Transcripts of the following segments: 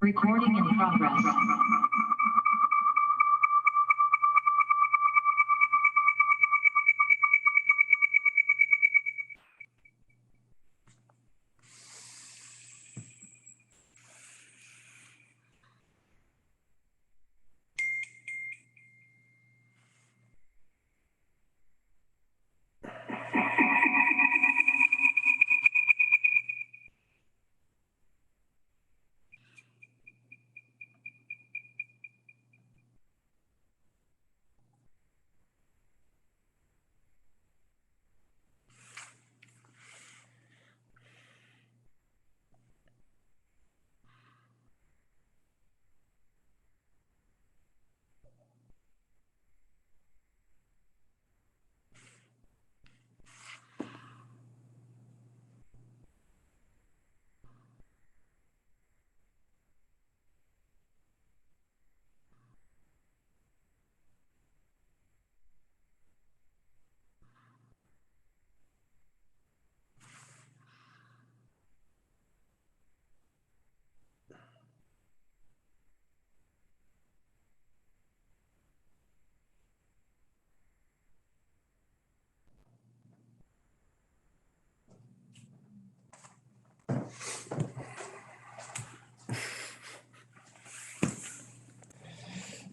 Recording in progress.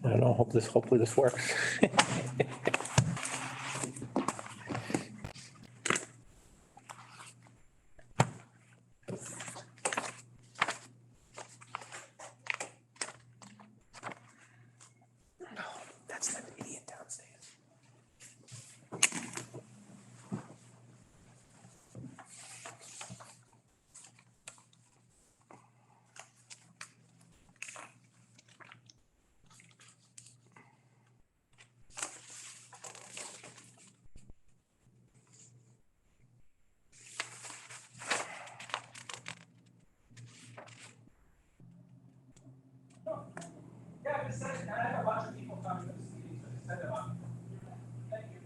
I don't know, hopefully this works. That's that idiot downstairs. Yeah, just send it, and I have a bunch of people coming to this meeting, so just send them up. Thank you.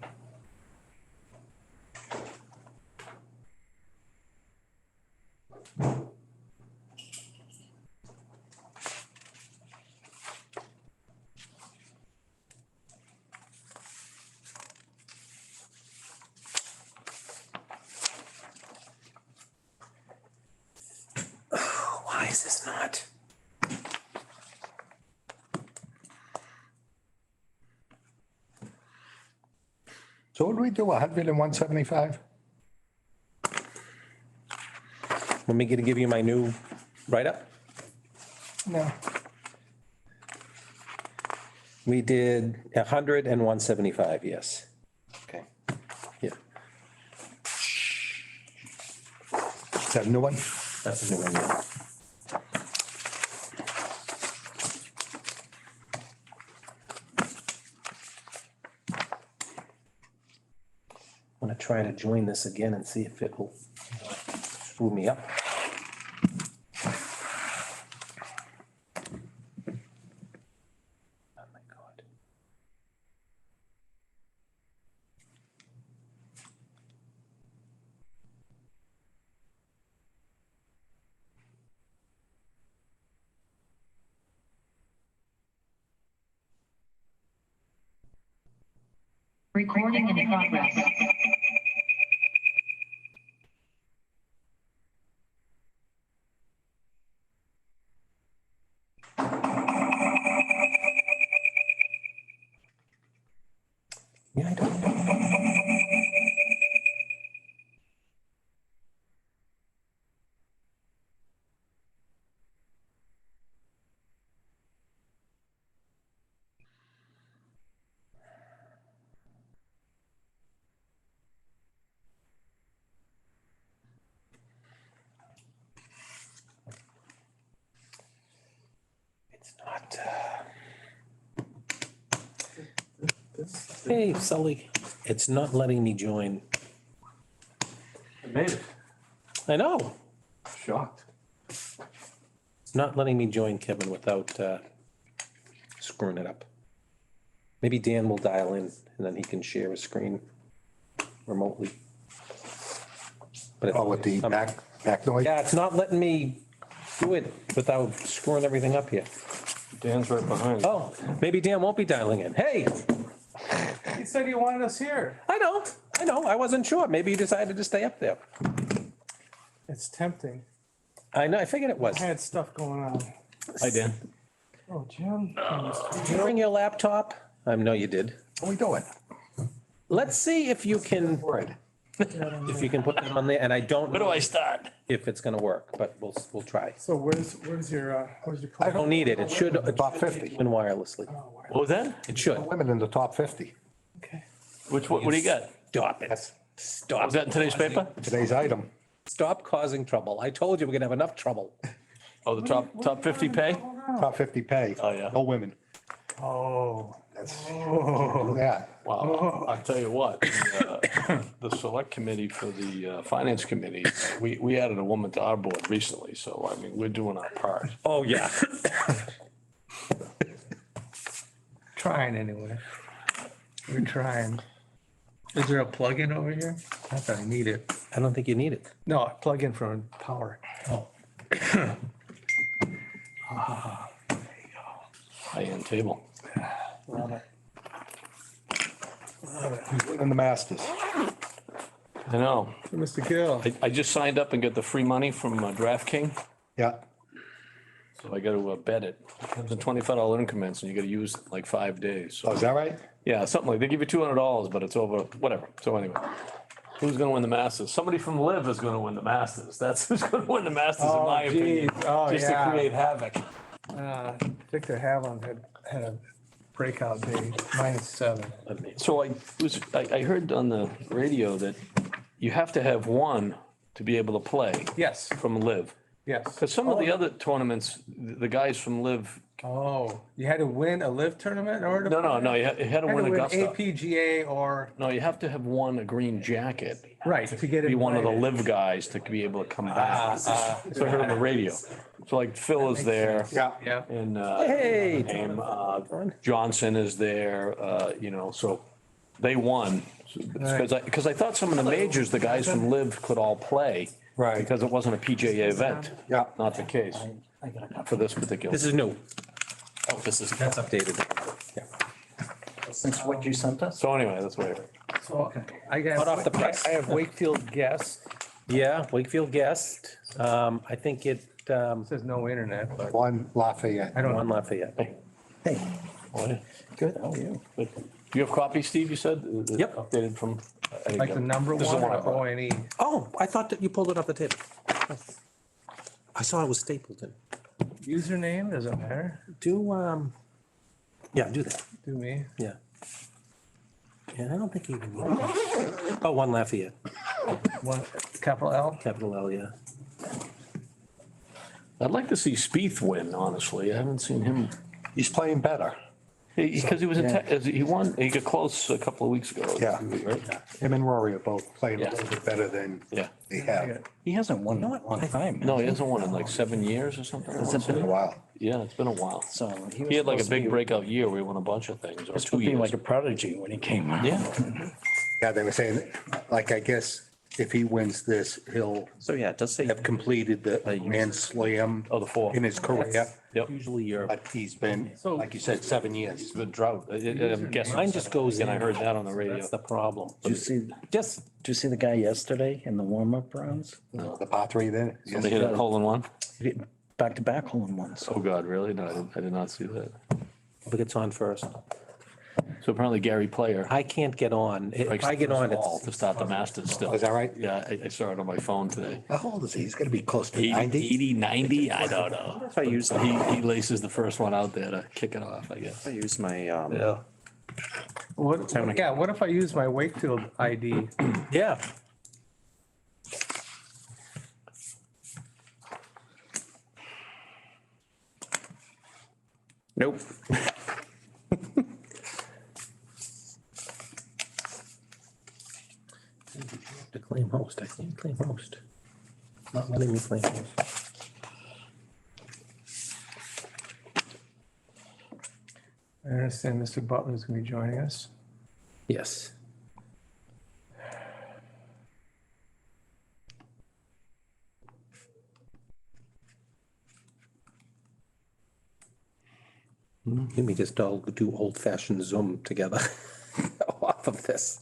Why is this not? So what do we do, 100 and 175? Want me to give you my new write-up? No. We did 100 and 175, yes. Okay. Yeah, Is that a new one? that's a new one, yeah. I'm gonna try to join this again and see if it will screw me up. Oh my God. Recording in progress. Yeah, I don't know. Hey, Sully, it's not letting me join. I made it. I know. Shocked. It's not letting me join, Kevin, without screwing it up. Maybe Dan will dial in and then he can share a screen remotely. But Oh, with the back noise? yeah, it's not letting me do it without screwing everything up here. Dan's right behind. Oh, maybe Dan won't be dialing in. Hey, He said he wanted us here. I know. I wasn't sure. Maybe you decided to stay up there. It's tempting. I know, I figured it was. I had stuff going on. Hi, Dan. Oh, Jim. Did you bring your laptop? I know you did. What are we doing? Let's see if you can, Word. if you can put that on there, and I don't Where do know I start? if it's gonna work, but we'll try. So where's your? I don't need it. It should. Top 50. And wirelessly. What was that? It should. Women in the top 50. Okay. What do you got? Stop it. Stop. Was that in today's paper? Today's item. Stop causing trouble. I told you we're gonna have enough trouble. Oh, the top 50 pay? Top 50 pay. Oh, yeah. No women. Oh. Yeah. Wow. I'll tell you what, the select committee for the finance committee, we added a woman to our board recently. So, I mean, we're doing our part. Oh, yeah. Trying anyway. We're trying. Is there a plug-in over here? Not that I need it. I don't think you need it. No, a plug-in for power. Oh. High-end table. Love it. In the Masters. I know. Mr. Gill. I just signed up and got the free money from DraftKings. Yeah. So I got to bet it. It's a $25 increments and you got to use it like 5 days. Oh, So, is that right? yeah, something like, they give you $200, but it's over, whatever. So anyway, who's going to win the Masters? Somebody from Liv is going to win the Masters. That's who's going to win the Masters, in Oh, my opinion. geez. Oh, Just to yeah. create havoc. Victor Havlin had a breakout day, -7. So I heard on the radio that you have to have one to be able to play Yes, from Liv. yes. Because some of the other tournaments, the guys from Liv, Oh, you had to win a live tournament in order to? no, you had to Had to win win Augusta. APGA or, No, you have to have won a green jacket. right, to get it. Be one of the Liv guys to be able to come back. So I heard on the radio. So like Phil is there. Yeah. Yeah. And Hey, Johnson is there, so they won. Because I thought some of the majors, the guys from Liv could all play. Right. Because it wasn't a PGA event. Yeah. Not the case for this particular. this is new. Oh, this is. That's updated. Since what you sent us? So anyway, that's what I heard. So I got. Hot off the press. I have Wakefield guest. Yeah, Wakefield guest. I think it, Says no internet, but One Lafayette. I don't one know. Lafayette. Hey, Boy, good, how are you? but do you have copies, Steve, you said? Yep. Updated from. I didn't Like get the it. number This is the one I or brought. O-N-E? Oh, I thought that you pulled it off the table. I saw it was Stapleton. Username, does it matter? Do, yeah, do that. Do me. Yeah. Yeah, I don't think you even. Oh, one Lafayette, One, capital L? capital L, yeah. I'd like to see Spieth win, honestly. I haven't seen him. He's playing better. Because he was in, he won, he got close a couple of weeks ago. Yeah. Right? Him and Rory are both playing a Yeah. little bit better than Yeah. they have. He hasn't won in a long time. No, he hasn't won in like 7 years or something. I Has wanna it say. been In a while. Yeah, it's been a while. So he He had like a was supposed to big be- breakout year where he won a bunch of things, or Supposed 2 to be years. like a prodigy when he came. Yeah, Yeah, they were saying, like, I guess if he wins this, he'll So yeah, it does say. have completed the Grand Slam oh, the 4. in his career. Yep. Usually your, But he's been, So- like you said, 7 years. It's been drought. I'm guessing. mine just goes in. And I heard that on the radio. That's the problem. Did you see, Just, did you see the guy yesterday in the warm-up rounds? The par three there. Somebody hit a hole in one? He hit back-to-back hole in ones. Oh, God, really? No, I did not see that. who gets on first? So apparently Gary Player. I can't get on. If strikes I the get first on, ball it's, to start the Masters still. Is that right? Yeah, I saw it on my phone today. How old is he? He's gonna be close to 80, 90. 80, 90, I don't know. If I use, He laces the first one out there to kick it off, I guess. I use my, Yeah. What, yeah, what if I use my Wakefield ID? yeah. nope. You play host. Not letting me play host. I understand Mr. Butler's gonna be joining us. Yes. You may just all do old fashioned Zoom together off of this.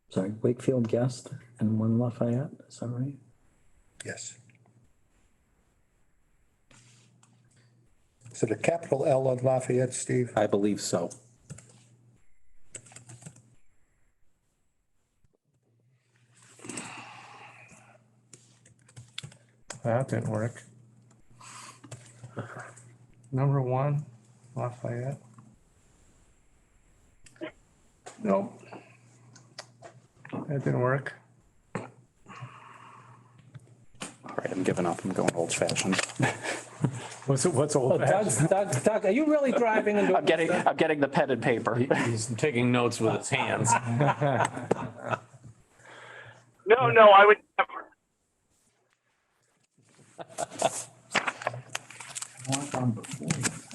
Sorry, Wakefield guest and one Lafayette, is that right? Yes. Is it a capital L on Lafayette, Steve? I believe so. That didn't work. Number 1, Lafayette. Nope. That didn't work. All right, I'm giving up. I'm going old fashioned. What's old fashioned? Doug, are you really driving and I'm getting the pen and paper. He's taking notes with his hands. No, I would never.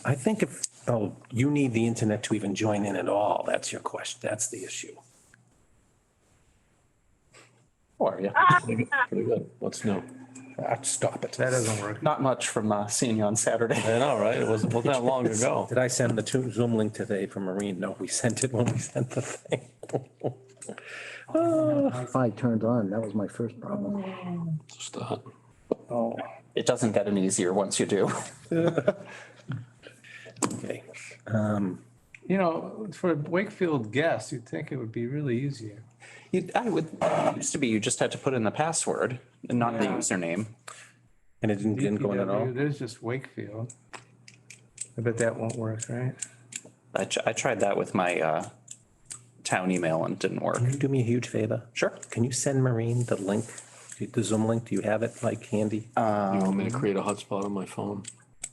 I think you need the internet to even join in at all. That's your question. That's the issue. How are you? Pretty good. What's new? Stop it. That doesn't work. Not much from seeing you on Saturday. I know, right? It wasn't that long ago. Did I send the Zoom link today from Marine? No, we sent it when we sent the thing. Wi-Fi turned on, that was my first problem. Start. Oh. It doesn't get any easier once you do. Okay. For Wakefield guests, you'd think it would be really easier. It used to be you just had to put in the password and not the username. And it didn't go in at all? There's just Wakefield. I bet that won't work, right? I tried that with my town email and it didn't work. Can you do me a huge favor? Sure. Can you send Marine the link, the Zoom link? Do you have it like handy? You want me to create a hotspot on my phone?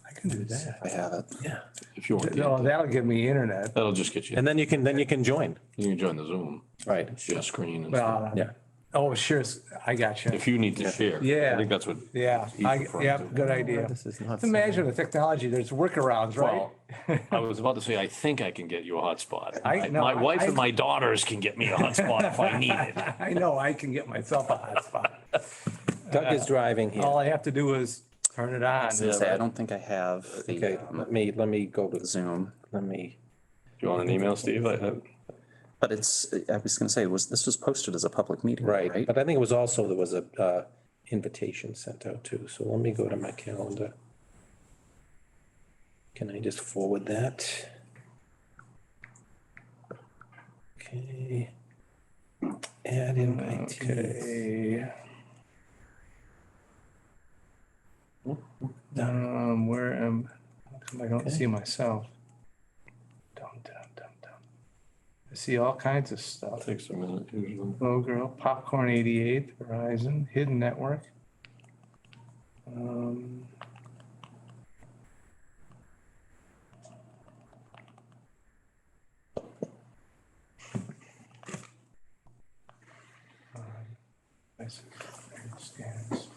I can do that. I have it. Yeah. If you want. No, that'll give me internet. That'll just get you. And then you can join. You can join the Zoom. Right. Share screen and stuff. Yeah. Oh, sure. I got you. If you need to share. Yeah. I think that's what. Yeah, he's referring to. good idea. This is nuts. Imagine the technology, there's workarounds, right? Well, I was about to say, I think I can get you a hotspot. No, My wife I- and my daughters can get me a hotspot if I need it. I know I can get myself a hotspot. Doug is driving here. All I have to do is turn it on. I don't think I have Okay, the let me go to Zoom. let me. Do you want an email, Steve? But I was going to say, this was posted as a public meeting, Right, right? but I think it was also, there was a invitation sent out too, so let me go to my calendar. Can I just forward that? Okay. Add invite. Okay. Where am, how come I don't see myself? Dum. I see all kinds of stuff. Takes a minute usually. Hello Girl, Popcorn 88, Verizon, Hidden Network. Scans.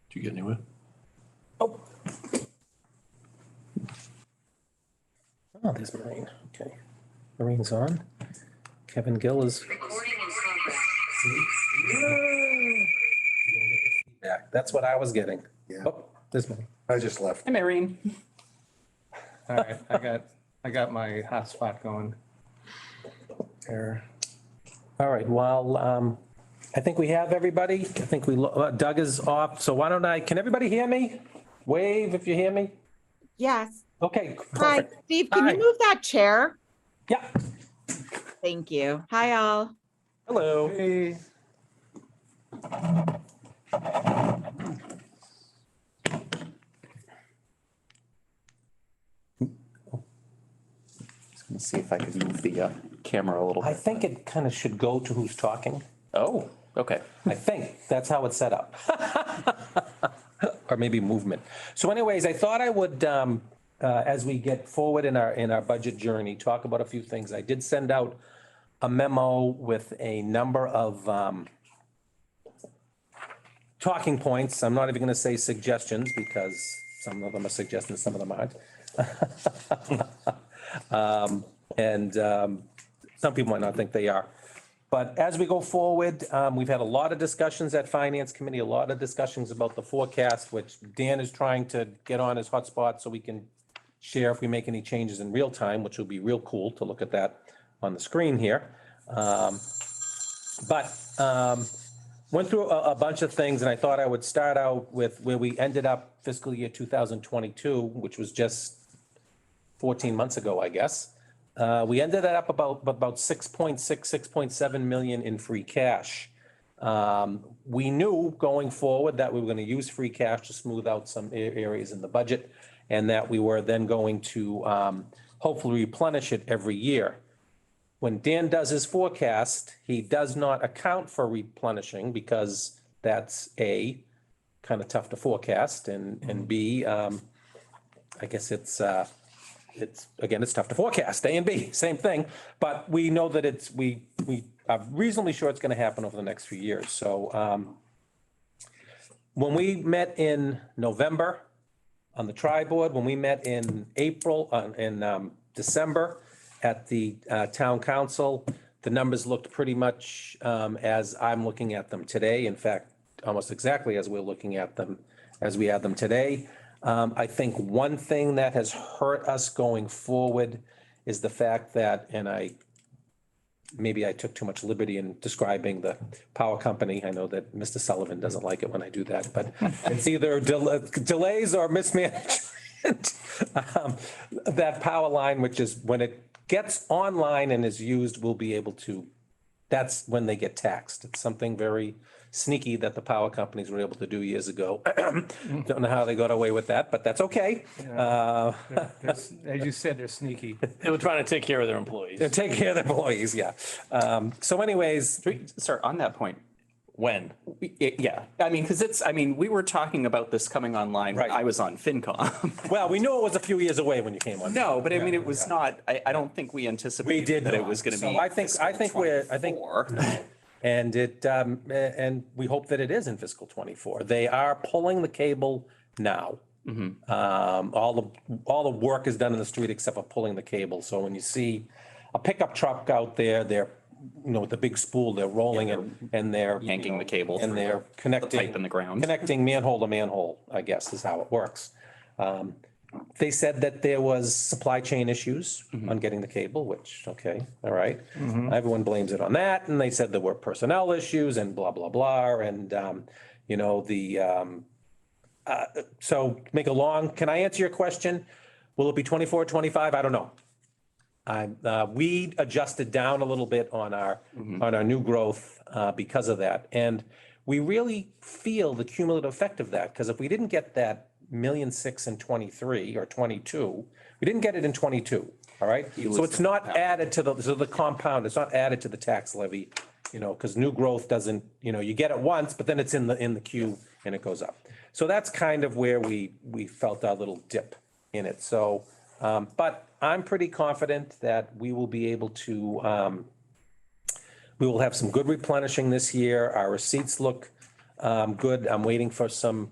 Did you get anywhere? Oh, there's Marine, okay. Marine's on. Kevin Gill is. Recording in progress. Feedback. That's what I was getting. Yeah. Oh, there's Marine. I just left. Hi, Marine. All right, I got my hotspot going. There. All right, well, I think we have everybody. I think Doug is off, so why don't can everybody hear me? Wave if you hear me. Yes. Okay, Hi, perfect. Steve, can Hi. you move that chair? Yeah, Thank you. Hi, all. hello. Hey. Just going to see if I can move the camera a little I bit. think it kind of should go to who's talking. Oh, Okay. I think that's how it's set up. Or maybe movement. So anyways, I thought I would, as we get forward in our budget journey, talk about a few things. I did send out a memo with a number of talking points. I'm not even gonna say suggestions because some of them are suggestions, some of them aren't. Some people might not think they are. But as we go forward, we've had a lot of discussions at Finance Committee, a lot of discussions about the forecast, which Dan is trying to get on his hotspot so we can share if we make any changes in real time, which will be real cool to look at that on the screen here. Went through a bunch of things, and I thought I would start out with where we ended up fiscal year 2022, which was just 14 months ago, I guess. We ended up about 6.7 million in free cash. We knew going forward that we were going to use free cash to smooth out some areas in the budget, and that we were then going to hopefully replenish it every year. When Dan does his forecast, he does not account for replenishing because that's A, kind of tough to forecast, and B, I guess it's tough to forecast. A and B, same thing. But we know that we are reasonably sure it's going to happen over the next few years. So when we met in November on the tri-board, when we met in April, in December at the town council, the numbers looked pretty much as I'm looking at them today. In fact, almost exactly as we're looking at them, as we had them today. I think one thing that has hurt us going forward is the fact that, and maybe I took too much liberty in describing the power company. I know that Mr. Sullivan doesn't like it when I do that, but it's either delays or mismanagement. That power line, which is when it gets online and is used, we'll be able to, that's when they get taxed. It's something very sneaky that the power companies were able to do years ago. Don't know how they got away with that, but that's okay. As you said, they're sneaky. They were trying to take care of their employees. They take care of their employees, yeah. So anyways, Sorry, on that point, When? yeah, we were talking about this coming online when Right. I was on FinCom. well, we knew it was a few years away when you came on. No, but I mean, it was not, I don't think we anticipated We did that it not. was going to So be. I think we're, I think, 24. and and we hope that it is in fiscal 24. They are pulling the cable now. All the work is done in the street except for pulling the cable. So when you see a pickup truck out there, they're, with the big spool, they're rolling it and they're Yanking the cable and through they're the connecting. pipe in the ground. Connecting manhole to manhole, I guess is how it works. They said that there was supply chain issues on getting the cable, which, okay, all right. Everyone blames it on that. And they said there were personnel issues and blah, blah, blah. And, so make a long, can I answer your question? Will it be 24, 25? I don't know. We adjusted down a little bit on our new growth because of that. And we really feel the cumulative effect of that, because if we didn't get that $1.6 million in 23 or 22, we didn't get it in 22. All right. So it's not added to the compound. It's not added to the tax levy, because new growth doesn't, you get it once, but then it's in the queue and it goes up. So that's kind of where we felt our little dip in it. So, but I'm pretty confident that we will be able to, we will have some good replenishing this year. Our receipts look good. I'm waiting for some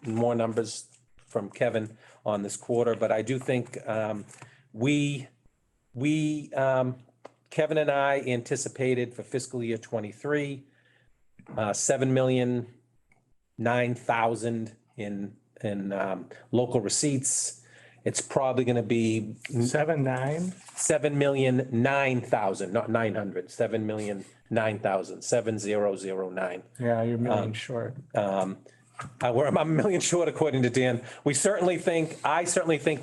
more numbers from Kevin on this quarter, but I do think Kevin and I anticipated for fiscal year 23, 7,009,000 in local receipts. It's probably going to be 7.9? 7,009,000, not 900, 7,009,000, 7009. Yeah, you're a million short. I'm a million short according to Dan. I certainly think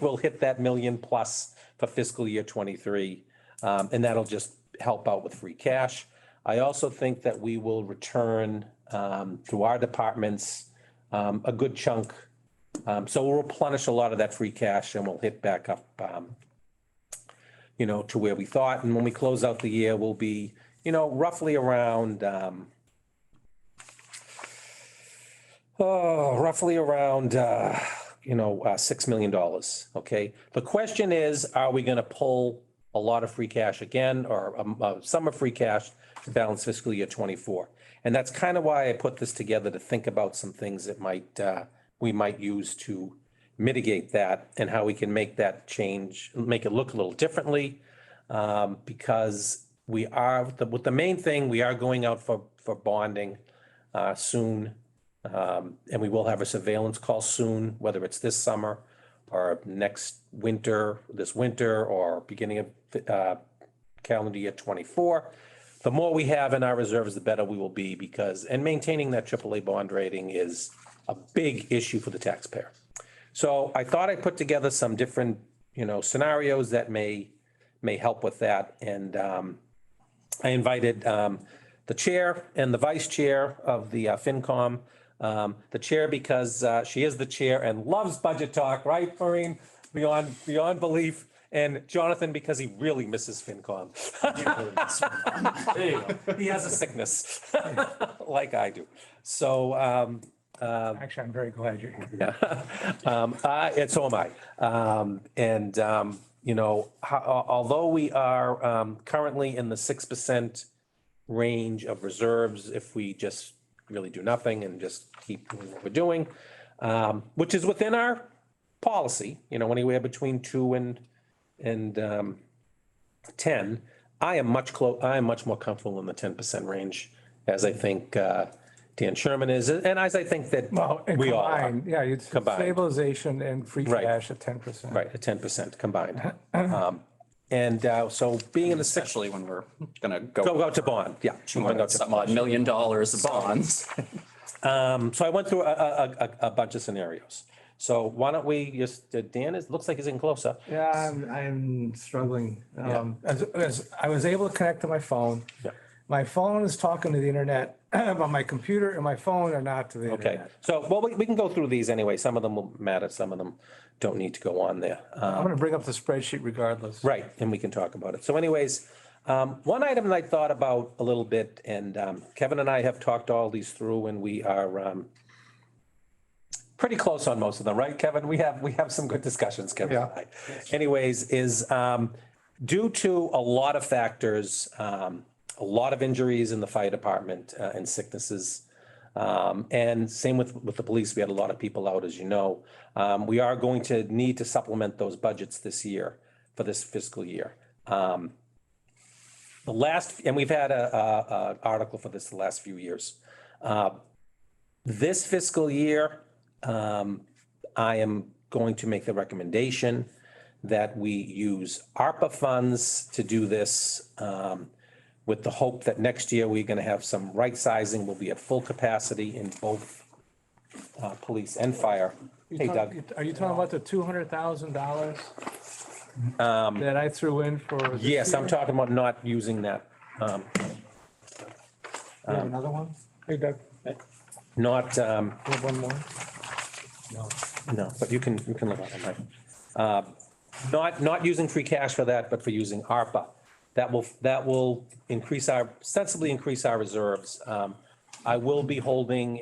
we'll hit that million plus for fiscal year 23. And that'll just help out with free cash. I also think that we will return to our departments a good chunk. So we'll replenish a lot of that free cash and we'll hit back up, to where we thought. And when we close out the year, we'll be, roughly around roughly around, $6 million, okay? The question is, are we gonna pull a lot of free cash again, or some of free cash to balance fiscal year 24? And that's kind of why I put this together, to think about some things that we might use to mitigate that, and how we can make that change, make it look a little differently. Because with the main thing, we are going out for bonding soon. And we will have a surveillance call soon, whether it's this summer or next winter, this winter, or beginning of calendar year 24. The more we have in our reserves, the better we will be, and maintaining that AAA bond rating is a big issue for the taxpayer. So I thought I'd put together some different, scenarios that may help with that. And I invited the chair and the vice chair of the FinCom. The chair because she is the chair and loves budget talk, right, Maureen? Beyond belief. And Jonathan because he really misses FinCom. There you go. He has a sickness, like I do. So, Actually, I'm very glad you're here. yeah, and so am I. Although we are currently in the 6% range of reserves, if we just really do nothing and just keep doing what we're doing, which is within our policy, anywhere between 2 and 10. I am much more comfortable in the 10% range, as I think Dan Sherman is, and as I think that And we all are. combined, yeah, you'd Combined. stabilization and free Right. cash at 10%. Right, at 10% combined. So being in the six, Especially when we're gonna go go out to bond, yeah. We're gonna go to some odd $1 million of bonds. So I went through a bunch of scenarios. So why don't we just, Dan looks like he's in closer. Yeah, I'm struggling. As I was able to connect to my phone. Yeah. My phone is talking to the internet, but my computer and my phone are not to the Okay, internet. so, well, we can go through these anyway. Some of them will matter, some of them don't need to go on there. I'm gonna bring up the spreadsheet regardless. Right, and we can talk about it. So anyways, one item that I thought about a little bit, and Kevin and I have talked all these through, and we are pretty close on most of them, right, Kevin? We have some good discussions, Kevin and I. Anyways, is due to a lot of factors, a lot of injuries in the fire department and sicknesses. And same with the police. We had a lot of people out, as you know. We are going to need to supplement those budgets this year for this fiscal year. And we've had a article for this the last few years. This fiscal year, I am going to make the recommendation that we use ARPA funds to do this, with the hope that next year we're going to have some right sizing. We'll be at full capacity in both police and fire. Hey, Doug. Are you talking about the $200,000 that I threw in for? this Yes, I'm year? talking about not using that. You have another one? Hey, Doug, Not, you have one more? no, but you can look at it, right? Not using free cash for that, but for using ARPA. That will sensibly increase our reserves. I will be holding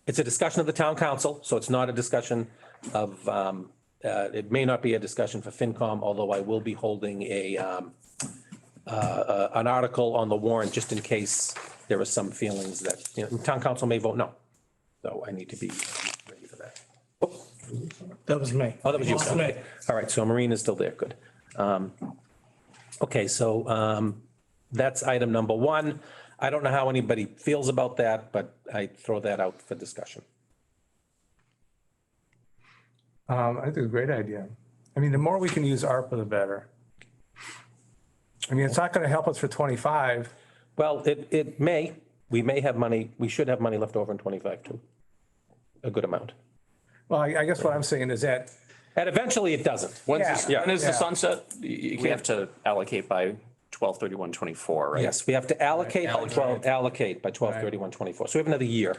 it's a discussion of the town council, so it's not a discussion of, it may not be a discussion for FinCom, although I will be holding an article on the warrant just in case there are some feelings that, town council may vote no. So I need to be ready for that. That was me. Oh, that was you. That was me. All right, so Maureen is still there, good. Okay, so that's item number 1. I don't know how anybody feels about that, but I throw that out for discussion. I think it's a great idea. I mean, the more we can use ARPA, the better. I mean, it's not gonna help us for 25. Well, we may have money, we should have money left over in 25 too. A good amount. Well, I guess what I'm saying is that, And eventually it doesn't. When Yeah. is the Yeah. sunset? You We have can't, to allocate by 12/31/24, right? Yes, we have to allocate by 12/31/24. So we have another year.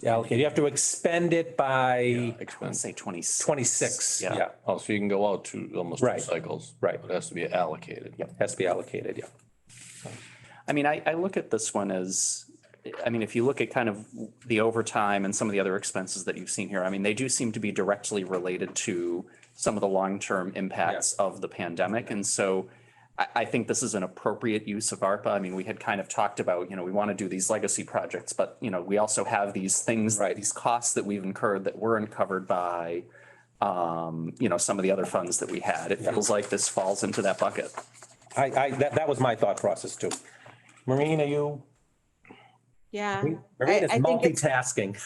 to allocate. You have to expend it by I want expense. to say 26. 26. Yeah. Yeah, Oh, so you can go out to almost 2 Right. cycles. Right. But it has to be allocated. has to be allocated, yeah. I mean, I look at this one as I mean, if you look at kind of the overtime and some of the other expenses that you've seen here, I mean, they do seem to be directly related to some of the long-term impacts of the pandemic. And so I think this is an appropriate use of ARPA. I mean, we had kind of talked about, we want to do these legacy projects, but, we also have these things, these costs that we've incurred that weren't covered by, some of the other funds that we had. It feels like this falls into that bucket. That was my thought process too. Maureen, are you? Yeah. Maureen is I think it's- multitasking.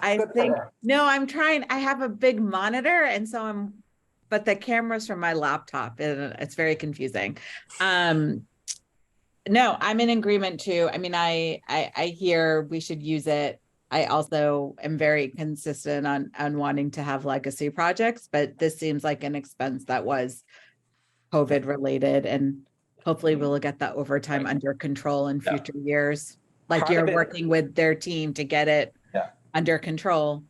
I think, no, I'm trying, I have a big monitor and so but the camera's from my laptop and it's very confusing. No, I'm in agreement too. I mean, I hear we should use it. I also am very consistent on wanting to have legacy projects, but this seems like an expense that was COVID related, and hopefully we'll get that overtime under control in future years. Like Part of you're it- working with their team to get it under control.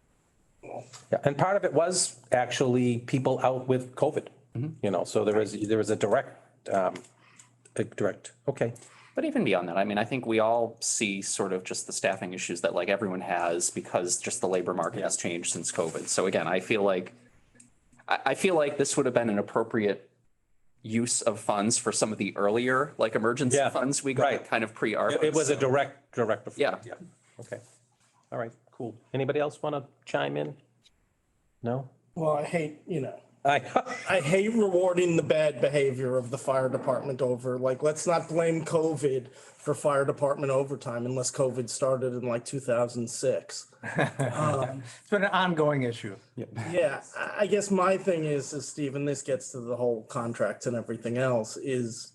Yeah, and part of it was actually people out with COVID, so there was a direct, okay. But even beyond that, I mean, I think we all see sort of just the staffing issues that like everyone has because just the labor market has changed since COVID. So again, I feel like this would have been an appropriate use of funds for some of the earlier like emergency funds we got kind of pre-ARPA. It was a direct. Yeah. Okay. All right, cool. Anybody else want to chime in? No? Well, I hate, I I hate rewarding the bad behavior of the fire department over, like, let's not blame COVID for fire department overtime unless COVID started in like 2006. It's been an ongoing issue. Yeah, I guess my thing is Stephen, this gets to the whole contracts and everything else is,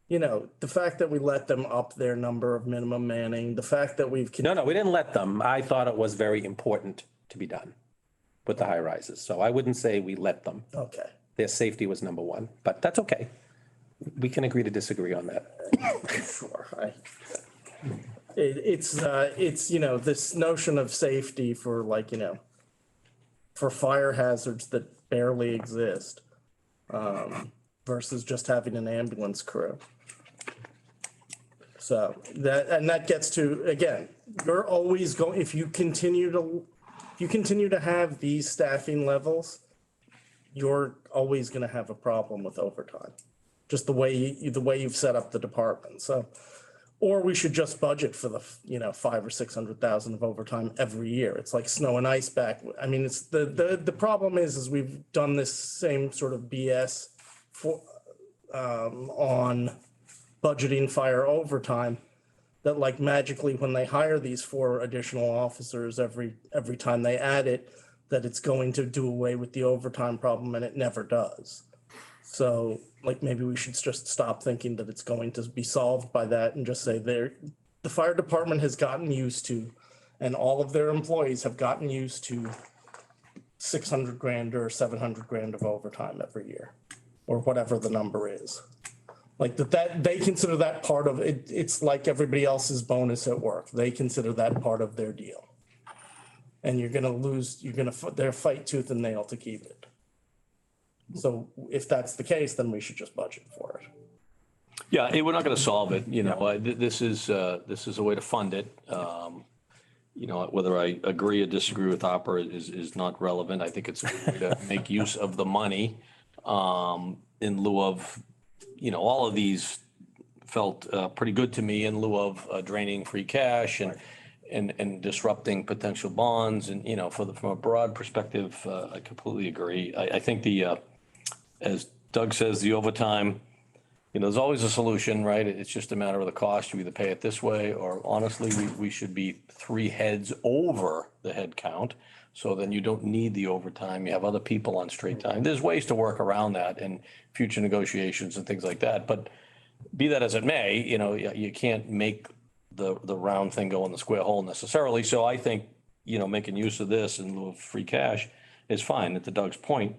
the fact that we let them up their number of minimum manning, the fact that we've. No, we didn't let them. I thought it was very important to be done with the high rises. So I wouldn't say we let them. Okay. Their safety was number one, but that's okay. We can agree to disagree on that. Sure. It's this notion of safety for like, for fire hazards that barely exist, versus just having an ambulance crew. So that gets to, again, you're always going, if you continue to have these staffing levels, you're always going to have a problem with overtime, just the way you've set up the department. So, or we should just budget for the, 500,000 or 600,000 of overtime every year. It's like snow and ice back. I mean, it's the problem is we've done this same sort of BS for, on budgeting fire overtime, that like magically when they hire these 4 additional officers every time they add it, that it's going to do away with the overtime problem, and it never does. So like maybe we should just stop thinking that it's going to be solved by that and just say the fire department has gotten used to, and all of their employees have gotten used to 600 grand or 700 grand of overtime every year, or whatever the number is. Like that they consider that part of it. It's like everybody else's bonus at work. They consider that part of their deal. And they're fight tooth and nail to keep it. So if that's the case, then we should just budget for it. Yeah, we're not going to solve it. This is a way to fund it. Whether I agree or disagree with Hopper is not relevant. I think it's a way to make use of the money in lieu of, all of these felt pretty good to me in lieu of draining free cash and disrupting potential bonds. And, from a broad perspective, I completely agree. I think as Doug says, the overtime, there's always a solution, right? It's just a matter of the cost. You either pay it this way, or honestly, we should be 3 heads over the head count. So then you don't need the overtime. You have other people on straight time. There's ways to work around that in future negotiations and things like that. But be that as it may, you can't make the round thing go in the square hole necessarily. So I think, making use of this in lieu of free cash is fine. And to Doug's point,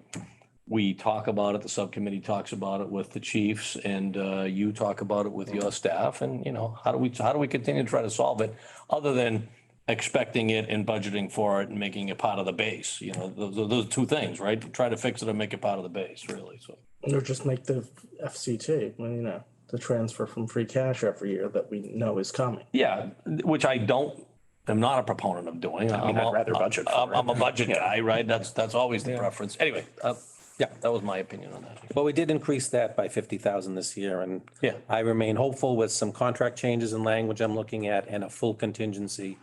we talk about it, the subcommittee talks about it with the chiefs, and you talk about it with your staff. And, how do we continue to try to solve it other than expecting it and budgeting for it and making it part of the base? Those are 2 things, right? Try to fix it and make it part of the base, really. So. Or just make the FCT, to transfer from free cash every year that we know is coming. Yeah, which I am not a proponent of doing. I mean, I'd rather budget for I'm a it. budget Yeah. guy, right? That's always the preference. Anyway, yeah, that was my opinion on that. Well, we did increase that by 50,000 this year, and Yeah. I remain hopeful with some contract changes in language I'm looking at and a full contingency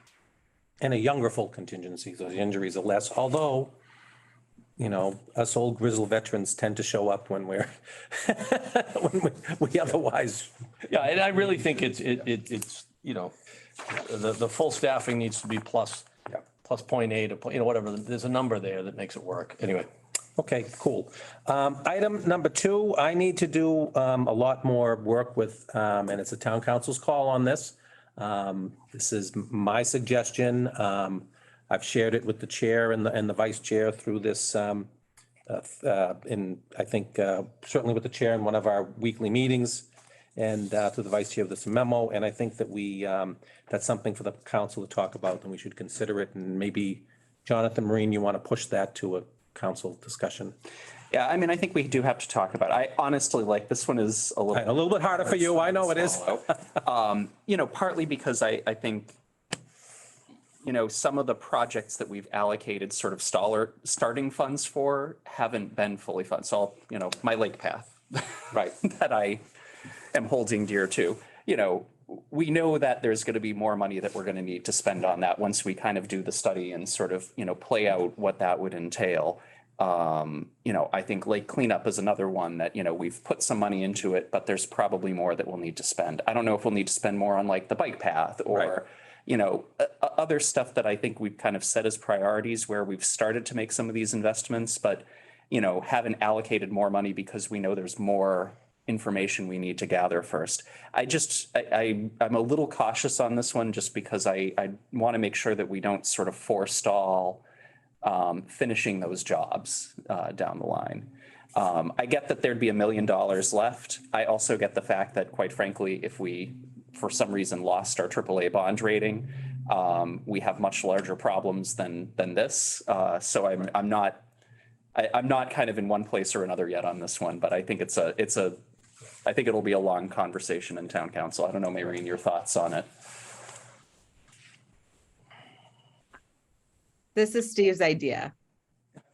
and a younger full contingency, so the injuries are less, although, you know, us old grizzled veterans tend to show up when we're, when we otherwise. Yeah, and I really think it's, you know, the full staffing needs to be plus 0.8 or, you know, whatever. There's a number there that makes it work. Anyway. Okay, cool. Item number 2, I need to do a lot more work with, and it's the town council's call on this. This is my suggestion. I've shared it with the chair and the vice chair through this, I think certainly with the chair in one of our weekly meetings and to the vice chair of this memo. And I think that that's something for the council to talk about, and we should consider it. And maybe Jonathan Marine, you want to push that to a council discussion? Yeah, I mean, I think we do have to talk about it. I honestly, like, this one is a little bit harder for you. I know it is. You know, partly because I think, you know, some of the projects that we've allocated sort of starting funds for haven't been fully funded. So, you know, my lake path, right, that I am holding dear to, you know, we know that there's going to be more money that we're going to need to spend on that once we kind of do the study and sort of, you know, play out what that would entail. You know, I think lake cleanup is another one that, you know, we've put some money into it, but there's probably more that we'll need to spend. I don't know if we'll need to spend more on like the bike path or, Right. you know, other stuff that I think we've kind of set as priorities where we've started to make some of these investments, but, you know, haven't allocated more money because we know there's more information we need to gather first. I'm a little cautious on this one just because I want to make sure that we don't sort of forestall finishing those jobs down the line. I get that there'd be $1 million left. I also get the fact that, quite frankly, if we, for some reason, lost our AAA bond rating, we have much larger problems than this. So I'm not kind of in one place or another yet on this one, but I think I think it'll be a long conversation in town council. I don't know, Maureen, your thoughts on it. This is Steve's idea.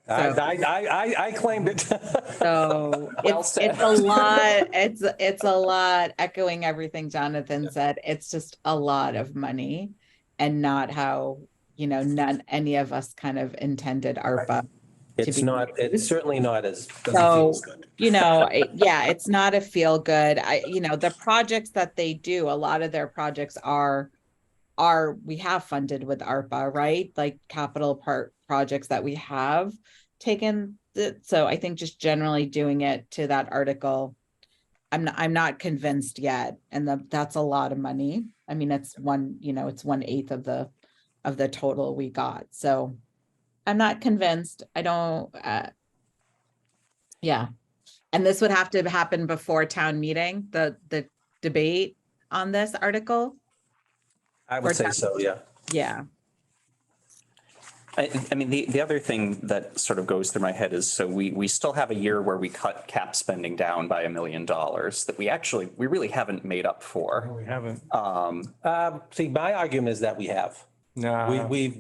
I claimed it. So it's a lot, it's a lot, echoing everything Jonathan said. It's just a lot of money and not how, you know, any of us kind of intended ARPA. It's certainly not as. So, you know, yeah, it's not a feel good. You know, the projects that they do, a lot of their projects we have funded with ARPA, right? Like capital projects that we have taken. So I think just generally doing it to that article, I'm not convinced yet. And that's a lot of money. I mean, it's 1/8 of the total we got. So I'm not convinced. I don't, yeah. And this would have to happen before town meeting, the debate on this article. I would say so, yeah. Yeah. I mean, the other thing that sort of goes through my head is, so we still have a year where we cut cap spending down by $1 million that we really haven't made up for. We haven't. See, my argument is that we have. No. We've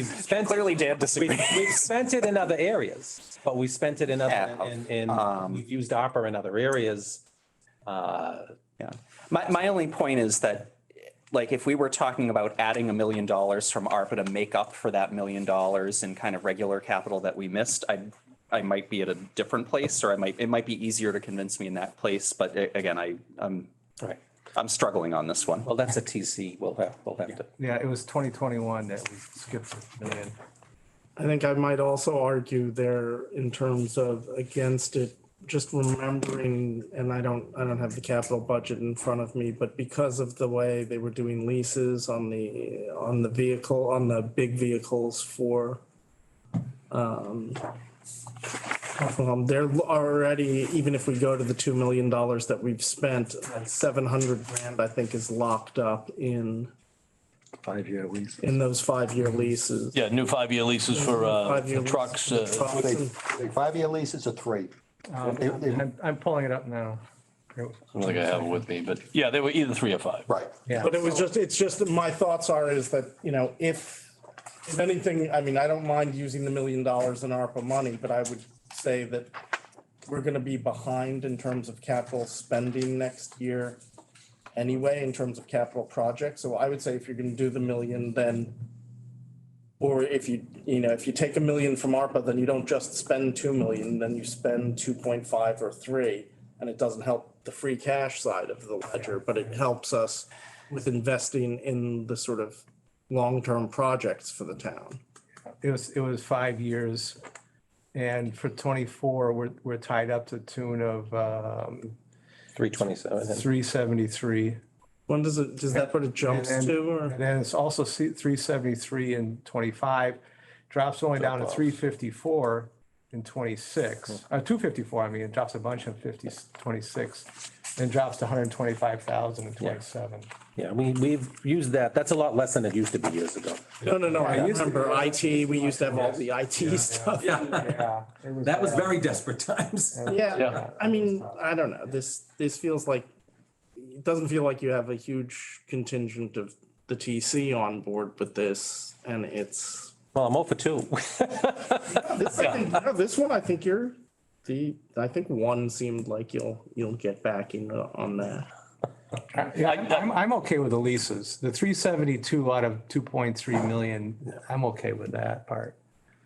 spent. Clearly, Dan disagrees. We've spent it in other areas, but we spent it in other, we've used ARPA in other areas. Yeah. My only point is that, like, if we were talking about adding $1 million from ARPA to make up for that $1 million in kind of regular capital that we missed, I might be at a different place, or it might be easier to convince me in that place. But again, I'm struggling on this one. Well, that's a TC. We'll have to. Yeah, it was 2021 that we skipped $1 million. I think I might also argue there in terms of against it, just remembering, and I don't have the capital budget in front of me, but because of the way they were doing leases on the big vehicles for they're already, even if we go to the $2 million that we've spent, like $700,000 I think is locked up in 5-year lease. in those 5-year leases. Yeah, new 5-year leases for 5-year trucks. leases for trucks and- 5-year leases are 3. I'm pulling it up now. I don't think I have it with me, but yeah, they were either 3 or 5. Right. Yeah. But it's just, my thoughts are is that, if anything, I mean, I don't mind using the $1 million in ARPA money, but I would say that we're gonna be behind in terms of capital spending next year anyway, in terms of capital projects. So I would say if you're gonna do the million, then, or if if you take $1 million from ARPA, then you don't just spend 2 million, then you spend 2.5 or 3, and it doesn't help the free cash side of the ledger, but it helps us with investing in the sort of long-term projects for the town. It was 5 years. And for 24, we're tied up to the tune of 327. 373. When does that put it jumps And to, or? And then it's also 373 in 25, drops only down to 354 in 26, 254, I mean, it drops a bunch in 26, and drops to 125,000 in 27. Yeah, we've used that. That's a lot less than it used to be years ago. No, I it used to remember IT, we used to have all the IT stuff. Yeah. it That was bad. very desperate times. Yeah, I mean, I don't know, this feels like, it doesn't feel like you have a huge contingent of the TC on board with this, and it's, Well, I'm 0 for 2. this one, I think I think one seemed like you'll get backing on that. Yeah, I'm okay with the leases. The 372 out of 2.3 million, I'm okay with that part.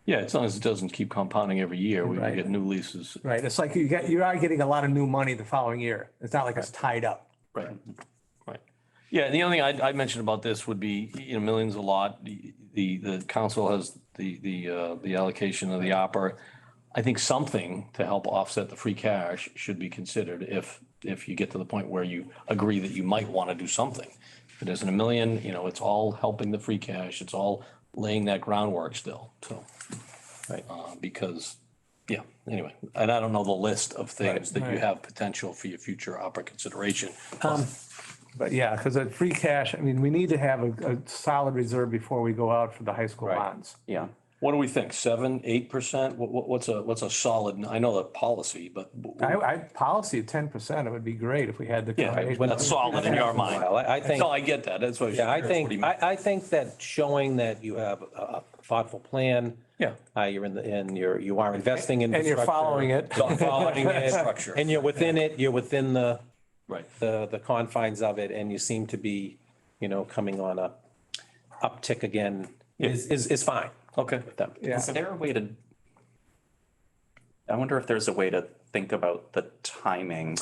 Yeah, as long as it doesn't keep compounding every year, we can Right. get new leases. Right, it's like you are getting a lot of new money the following year. It's not like it's tied up. Right, right. Yeah, and the only thing I mentioned about this would be, millions a lot. The council has the allocation of the opera. I think something to help offset the free cash should be considered if you get to the point where you agree that you might want to do something. If it isn't $1 million, it's all helping the free cash. It's all laying that groundwork still, so. Right. Because, yeah, anyway, and I don't know the list of things that you Right. have potential for your future opera consideration. But yeah, because the free cash, I mean, we need to have a solid reserve before we go out for the high school Right. bonds. Yeah. What do we think? 7, 8%? What's a solid, I know the policy, but Policy at 10%, it would be great if we had the. yeah, that's solid in your mind. Well, I think- No, I get that. That's what. Yeah, I think that showing that you have a thoughtful plan. Yeah. You are investing in. And you're following it. Following it. Structure. And you're within it, you're within the Right. the confines of it, and you seem to be, coming on a uptick again is fine Okay. with them. Yeah. Is there a way to, I wonder if there's a way to think about the timing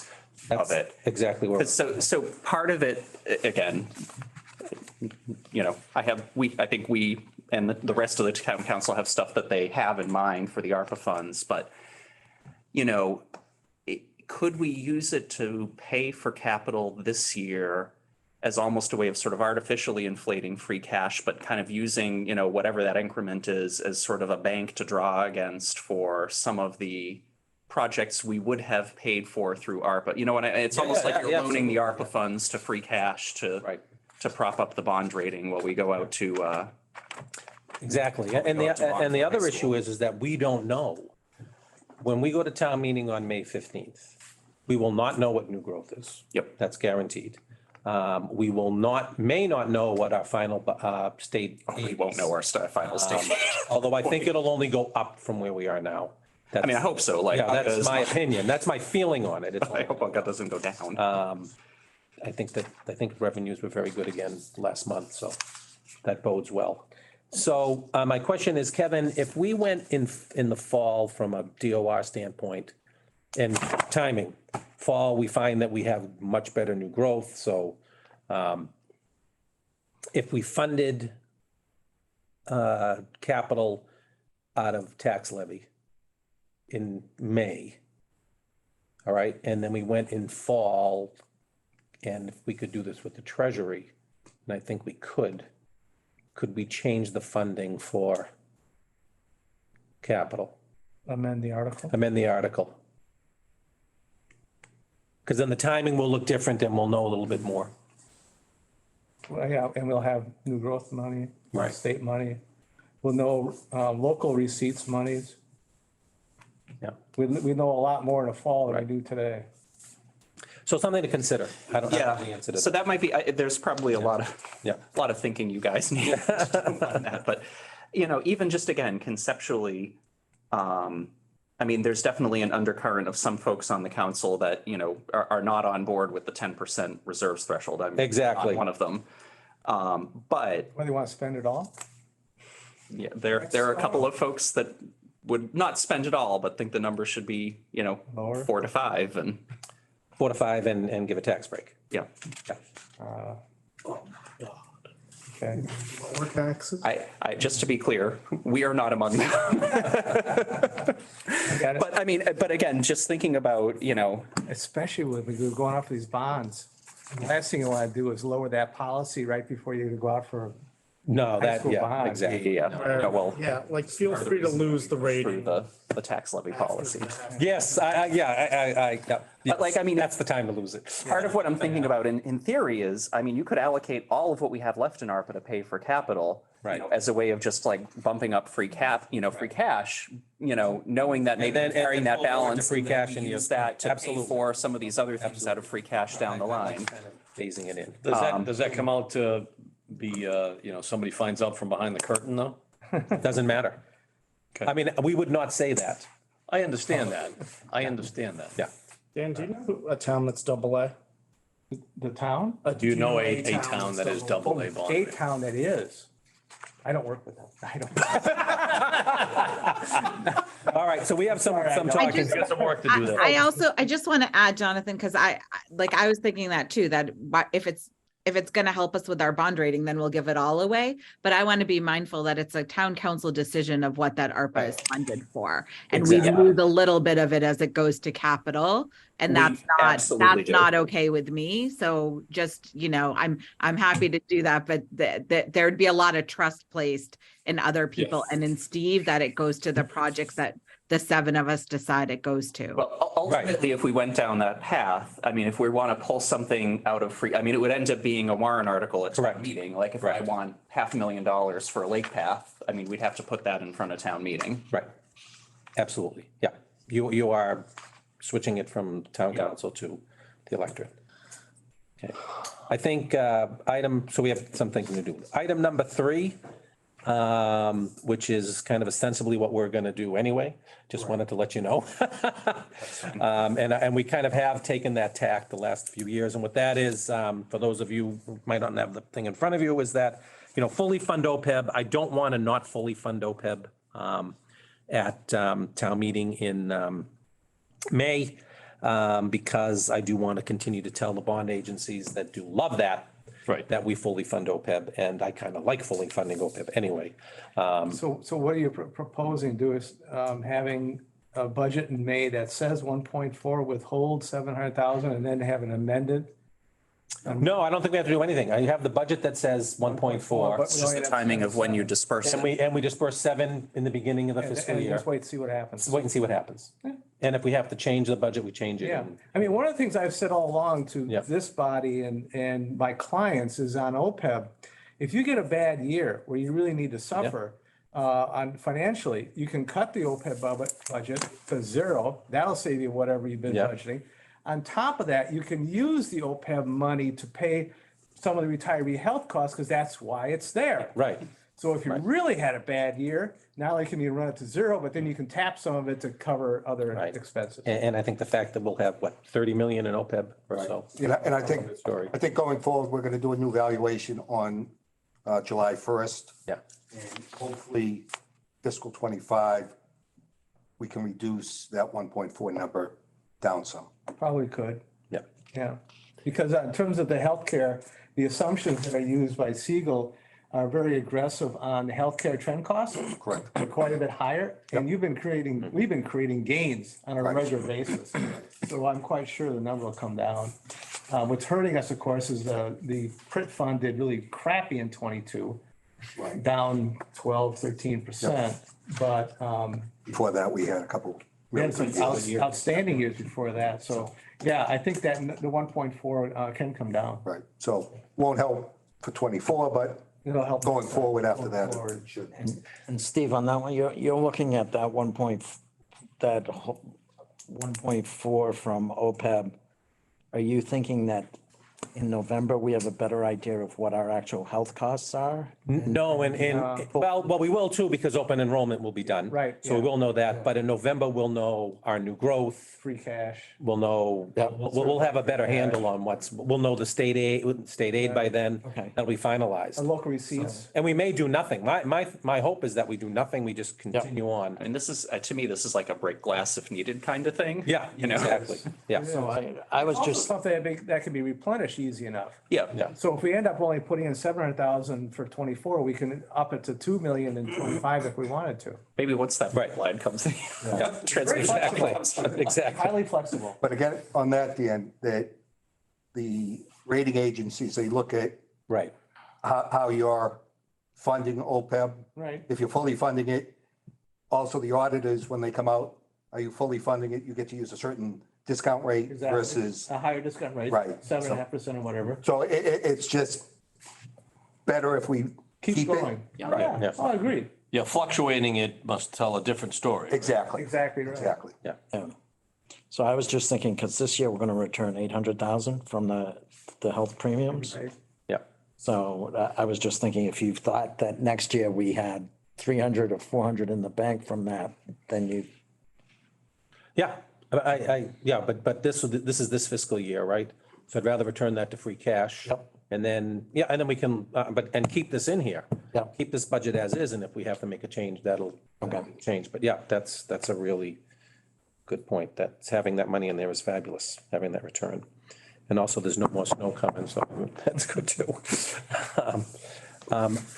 of That's it. exactly where. 'Cause so part of it, again, I think we and the rest of the town council have stuff that they have in mind for the ARPA funds, but, could we use it to pay for capital this year as almost a way of sort of artificially inflating free cash, but kind of using, whatever that increment is as sort of a bank to draw against for some of the projects we would have paid for through ARPA? It's almost like you're loaning the ARPA funds to free cash to prop up the bond rating while we go out to, Exactly. And the other issue is that we don't know. When we go to town meeting on May 15th, we will not know what new growth is. Yep. That's guaranteed. We may not know what our final state. we won't know our final state. Although I think it'll only go up from where we are now. I mean, I hope so. Yeah, that's my opinion. That's my feeling on it. I hope that doesn't go down. I think revenues were very good again last month, so that bodes well. So my question is, Kevin, if we went in the fall from a DOR standpoint and timing, fall, we find that we have much better new growth. So if we funded capital out of tax levy in May, all right, and then we went in fall, and if we could do this with the treasury, and I think we could we change the funding for capital? Amend the article. Amend the article. Because then the timing will look different and we'll know a little bit more. Well, yeah, and we'll have new growth money. Right. State money. We'll know local receipts monies. Yeah. We know a lot more in the fall than we do today. So something to consider. I don't have the Yeah, answer to so that. that might be, there's probably a lot of, Yeah. a lot of thinking you guys need to do on that, but, even just again, conceptually, I mean, there's definitely an undercurrent of some folks on the council that, are not on board with the 10% reserves threshold. I'm Exactly. not one of them. But Whether you want to spend it all? yeah, there are a couple of folks that would not spend it all, but think the number should be, Lower? 4 to 5 and, 4 to 5 and give a tax break. yeah. Okay. Lower taxes. Just to be clear, we are not among them. I got it. But I mean, but again, just thinking about, Especially when we're going off these bonds. The last thing you want to do is lower that policy right before you go out for, No, High that, school yeah, bond. exactly. yeah, well, Yeah, like feel free to lose the through rating. the tax levy policy. Yes, yeah. But like, I mean, That's the time to lose it. Part of what I'm thinking about in theory is, I mean, you could allocate all of what we have left in ARPA to pay for capital. Right. As a way of just like bumping up free cash, knowing that maybe then- and carrying then that roll forward to balance. free and then cash and we you- use that to pay Absolutely. for some of these other things out of free cash down the line. Phasing it in. Does that come out to be, somebody finds out from behind the curtain though? Doesn't matter. Okay. I mean, we would not say that. I understand that. I understand that. Yeah. Dan, do you know a town that's double A? the town? Do you know a town that is double A bond? A rated? town that is. I don't work with them. I don't. All right, so we have some Sorry, I know. talking. just- We got some work to do there. I just want to add, Jonathan, because I was thinking that too, that if it's going to help us with our bond rating, then we'll give it all away. But I want to be mindful that it's a town council decision of what that ARPA is funded for. And we Exactly. lose a little bit of it as it goes to capital. And We absolutely that's do. not okay with me. So just, I'm happy to do that, but there'd be a lot of trust placed in other people and in Steve that it goes to the projects that the 7 of us decide it goes to. Well, ultimately, if we went down that path, I mean, if we want to pull something out of free, I mean, it would end up being a warrant article at town Correct. meeting. Like if I Correct. want $500,000 for a lake path, I mean, we'd have to put that in front of town meeting. Right. Absolutely. Yeah. You are switching it from town council to the electorate. Okay. I think so we have something to do. Item number 3, which is kind of ostensibly what we're going to do anyway. Just wanted to let you know. And we kind of have taken that tack the last few years. And what that is, for those of you who might not have the thing in front of you, is that, fully fund OPEB. I don't want to not fully fund OPEB at town meeting in May, because I do want to continue to tell the bond agencies that do love that, Right. that we fully fund OPEB, and I kind of like fully funding OPEB anyway. So what are you proposing? Do is having a budget in May that says 1.4, withhold 700,000 and then have an amended? No, I don't think we have to do anything. I have the budget that says 1.4, But It's just the timing of when you disperse and it. we disperse 7 in the beginning of the fiscal And year. just wait to see what happens. Wait and see what happens. And if we have to change the budget, we change it. Yeah, And- I mean, one of the things I've said all along to Yeah. this body and my clients is on OPEB. If you get a bad year where you really need to suffer on financially, you can cut the OPEB budget to 0. That'll save you whatever you've been Yeah. budgeting. On top of that, you can use the OPEB money to pay some of the retiree health costs because that's why it's there. Right. So if you really had a bad year, not only can you run it to 0, but then you can tap some of it to cover other Right. expenses. And I think the fact that we'll have, 30 million in OPEB or so. And I think, Story. I think going forward, we're gonna do a new valuation on July 1st. Yeah. And hopefully fiscal 25, we can reduce that 1.4 number down some. Probably could. Yeah. Yeah, because in terms of the healthcare, the assumptions that are used by Siegel are very aggressive on the healthcare trend costs. Correct. They're quite a bit higher, and we've been creating gains on a Right. regular basis. So I'm quite sure the number will come down. What's hurting us, of course, is the PRIT fund did really crappy in 22, down 12, 13%. But Before that, we had a couple. we had some really good years. outstanding years before that. So, yeah, I think that the 1.4 can come down. Right, so won't help for 24, but It'll help. going forward after that, forward. it should. And Steve, on that one, you're looking at that 1.4 from OPEB are you thinking that in November, we have a better idea of what our actual health costs are? No, well, we will too, because open enrollment will be done. Right, So we yeah. will know that, but in November, we'll know our new growth. Free cash. We'll know, we'll have a better handle on we'll know the state aid by then. Okay. That'll be finalized. And local receipts. And we may do nothing. My hope is that we do nothing, we just continue on. I mean, this is, to me, this is like a break glass if needed kind of thing. Yeah, You know? exactly, yeah. So I was Also just, something that can be replenished easy enough. Yeah. So if we end up only putting in 700,000 for 24, we can up it to 2 million in 25 if we wanted to. Maybe once that Right. line comes in. Very Transmission flexible. comes in. Exactly. Highly flexible. But again, on that, Dan, that the rating agencies, they look at Right, how you're funding OPEB. Right. If you're fully funding it, also the auditors, when they come out, are you fully funding it? You get to use a certain discount rate Exactly. versus, A higher discount rate. Right. 7.5% or whatever. so it's just better if we Keep keep it. going. Yeah. yeah. Oh, I agree. Yeah, fluctuating it must tell a different story. Exactly, Exactly right. exactly. yeah. So I was just thinking, because this year we're going to return 800,000 from the health premiums. Right. yeah. So I was just thinking, if you thought that next year we had 300 or 400 in the bank from that, then you, Yeah, yeah, but this is this fiscal year, right? So I'd rather return that to free cash. Yep. And then, yeah, and then we can, and keep this in here. Yep. Keep this budget as is, and if we have to make a change, that'll change. But yeah, that's a really good point. That's having that money in there is fabulous, having that return. And also, there's no more snow coming, so that's good too.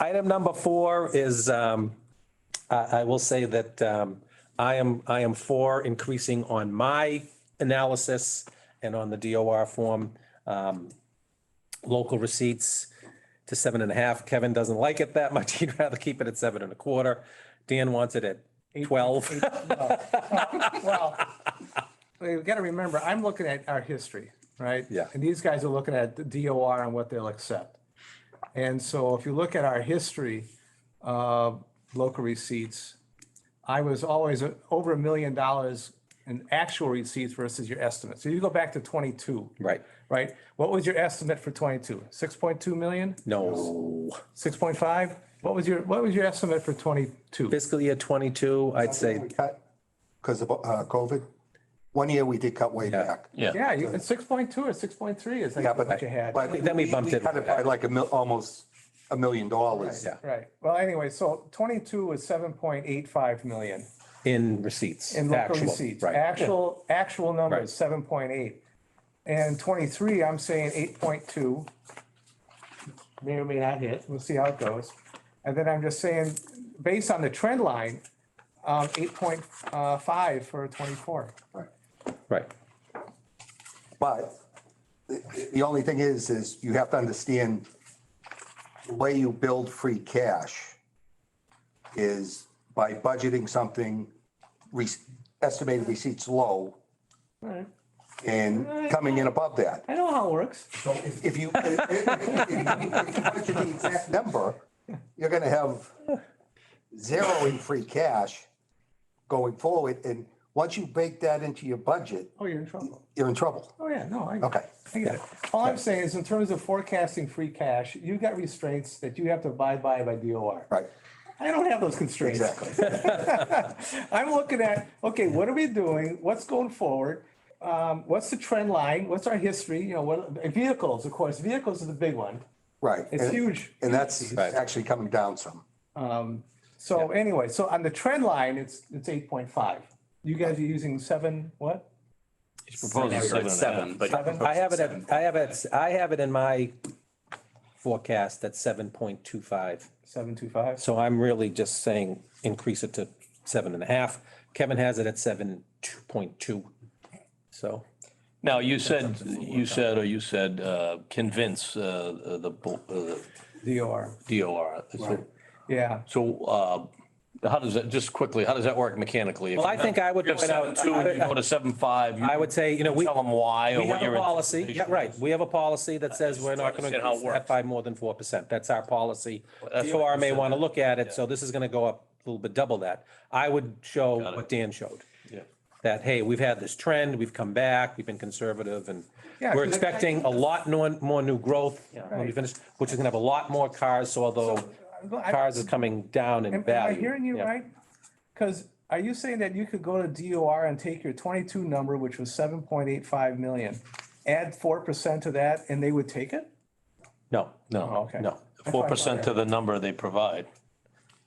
Item number 4 is, I will say that I am for increasing on my analysis and on the DOR form, local receipts to 7.5. Kevin doesn't like it that much. He'd rather keep it at 7.25. Dan wants it at 12. Well, you got to remember, I'm looking at our history, right? Yeah. And these guys are looking at the DOR and what they'll accept. And so if you look at our history of local receipts, I was always over $1 million in actual receipts versus your estimate. So you go back to 22. Right. Right? What was your estimate for 22? 6.2 million? No. 6.5? What was your estimate for 22? Fiscal year 22, I'd say, Because of COVID. One year we did cut way Yeah. back. Yeah. Yeah, you, 6.2 or 6.3 is Yeah, like but what you had. Then we bumped it Cut it by like almost $1 million. Yeah. Right. Well, anyway, so 22 is 7.85 million in receipts. in local actual, receipts. Right. Actual number Right. is 7.8. And 23, I'm saying 8.2. May or may not hit. We'll see how it goes. And then I'm just saying, based on the trend line, 8.5 for 24. Right. But the only thing is you have to understand the way you build free cash is by budgeting something, estimated receipts low All right. and coming in above that. I know how it works. So if you budget the exact number, you're gonna have zero in free cash going forward. And once you bake that into your budget, Oh, you're in trouble. you're in trouble. Oh, yeah, no, I Okay. I get it. All I'm saying is in terms of forecasting free cash, you've got restraints that you have to abide by DOR. Right. I don't have those constraints. Exactly. I'm looking at, okay, what are we doing? What's going forward? What's the trend line? What's our history? You know, what, vehicles, of course, vehicles is the big one. Right. It's huge. And that's Right. actually coming down some. So anyway, so on the trend line, it's 8.5. You guys are using 7, what? He's proposing You're at 7, but. Seven? I have it in my forecast at 7.25. 7.25? So I'm really just saying increase it to 7.5. Kevin has it at 7.2. So, Now, you said convince DOR. DOR. Yeah. So how does that, just quickly, how does that work mechanically? well, I think I would You have point out. 7.2 and you go to 7.5. I would say, you know, we. Tell them why or We what have your a policy, yeah, interpretation right. is. We have a policy that says we're not going to understand how it increase that works. by more than 4%. That's our policy. That's DOR what may you said. want to look at it, so this is going to go up a little bit double that. I would show Got it. what Dan showed. Yeah. that, hey, we've had this trend, we've come back, we've been conservative, and Yeah, we're 'cause it- expecting a lot more new growth when we Right. finish, which is gonna have a lot more cars, so although cars is coming down in Am I value. hearing you yeah. right? Because are you saying that you could go to DOR and take your 22 number, which was 7.85 million, add 4% to that, and they would take it? No, Oh, no, okay. no. 4% to the number they provide.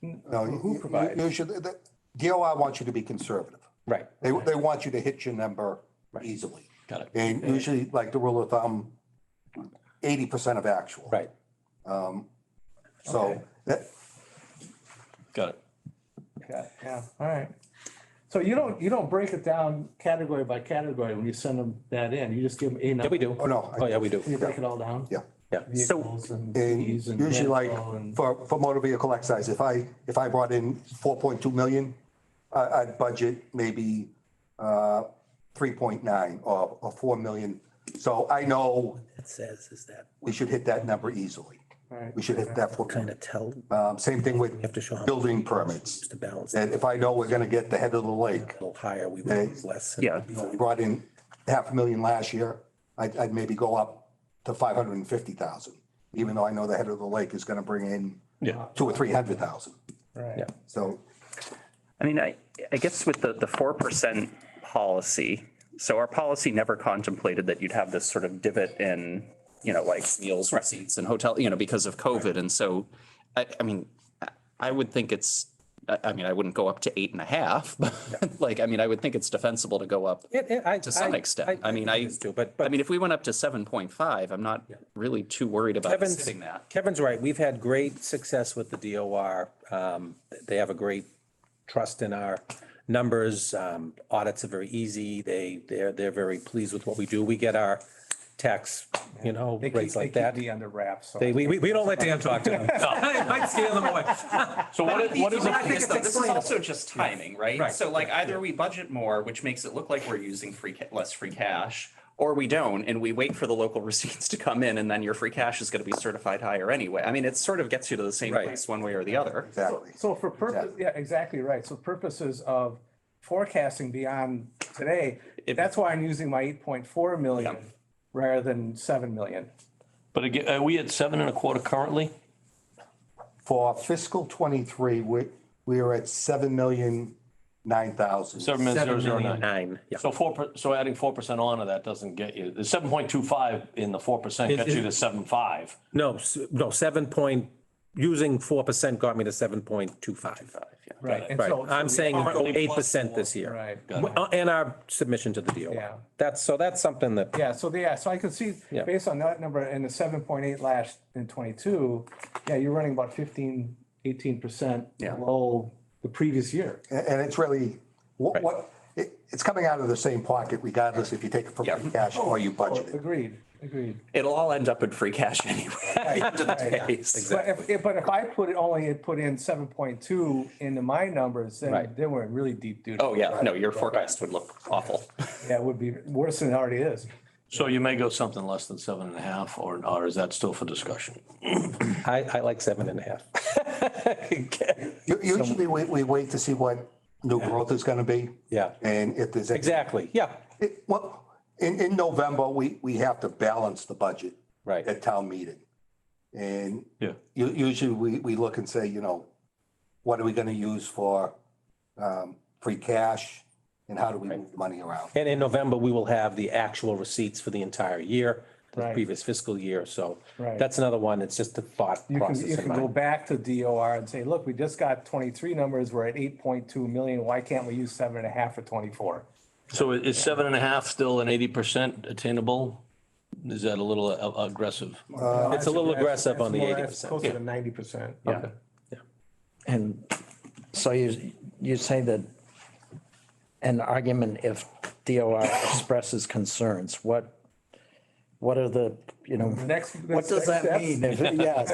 No, Who provides? usually, the DOR wants you to be conservative. Right. They want you to hit your number easily. Got it. And usually, like the rule of thumb, 80% of actual. Right. So Okay. that, Got it. Yeah, all right. So you don't break it down category by category when you send them that in, you just give them a number? Yeah, we do. oh, no. Oh, yeah, we do. You break it all down? Yeah. Yeah. Vehicles and And fees and usually like rental and- for motor vehicle excise, if I brought in 4.2 million, I'd budget maybe 3.9 or 4 million. So I know It says is that we should hit that number easily. Right. We should hit that. kind of tell Same thing with have to show how building permits. to balance And if I know we're gonna get the head of the lake, a little higher, we Okay. would use less. Yeah. we brought in 500,000 last year, I'd maybe go up to 550,000, even though I know the head of the lake is gonna bring in Yeah. 200,000 or 300,000. Right. Yeah. So I mean, I guess with the 4% policy, so our policy never contemplated that you'd have this sort of divot in, like meals receipts and hotel, because of COVID. And so, I mean, I would think I wouldn't go up to 8.5, but I would think it's defensible to go up to some extent. I mean, if we went up to 7.5, I'm not really too worried about hitting that. Kevin's right. We've had great success with the DOR. They have a great trust in our numbers. Audits are very easy. They're very pleased with what we do. We get our tax, rates like that. They keep me under wraps. So We don't let Dan talk to them. I might scare them away. So what is I think it? this is also just timing, right? Right. So either we budget more, which makes it look like we're using less free cash, or we don't, and we wait for the local receipts to come in, and then your free cash is going to be certified higher anyway. I mean, it sort of gets you to the same Right. place one way or the other. exactly. So for purpose, yeah, exactly right. So purposes of forecasting beyond today, that's why I'm using my 8.4 million rather than 7 million. But again, are we at 7.25 currently? For fiscal '23, we are at 7,009,000. 7,009. Yeah. So adding 4% onto that doesn't get you, the 7.25 in the 4% gets you to 7.5. No, 7 point, using 4% got me to 7.25. Right. And Right. so- I'm saying Currently 8% plus this year. Right. And our submission to the DOR. Yeah. That's something that, Yeah, so I could see, Yeah. based on that number and the 7.8 last in 22, yeah, you're running about 18% below the previous year. And it's really, it's coming out of the same pocket regardless if you take it from free cash or you budget it. Agreed. It'll all end up in free cash anyway. End of the Right. case. But if I put in 7.2 into my numbers, Right. then we're in really deep doo. Oh, yeah, no, your forecast would look awful. Yeah, it would be worse than it already is. So you may go something less than 7.5, or is that still for discussion? I like 7.5. Usually we wait to see what new growth is gonna be. Yeah. And if there's. Exactly, yeah. Well, in November, we have to balance the budget. Right. At town meeting. And Yeah. usually we look and say, what are we gonna use for free cash? And how do we move money around? And in November, we will have the actual receipts for the entire year, the Right. previous fiscal year. So Right. that's another one. It's just the thought You process in can go mind. back to DOR and say, look, we just got 23 numbers, we're at 8.2 million, why can't we use 7.5 for 24? So is 7.5 still an 80% attainable? Is that a little aggressive? It's a little aggressive on the It's more- 80%. Closer to 90%. Yeah. And so you say that an argument, if DOR expresses concerns, what are the, what does that mean? Yes.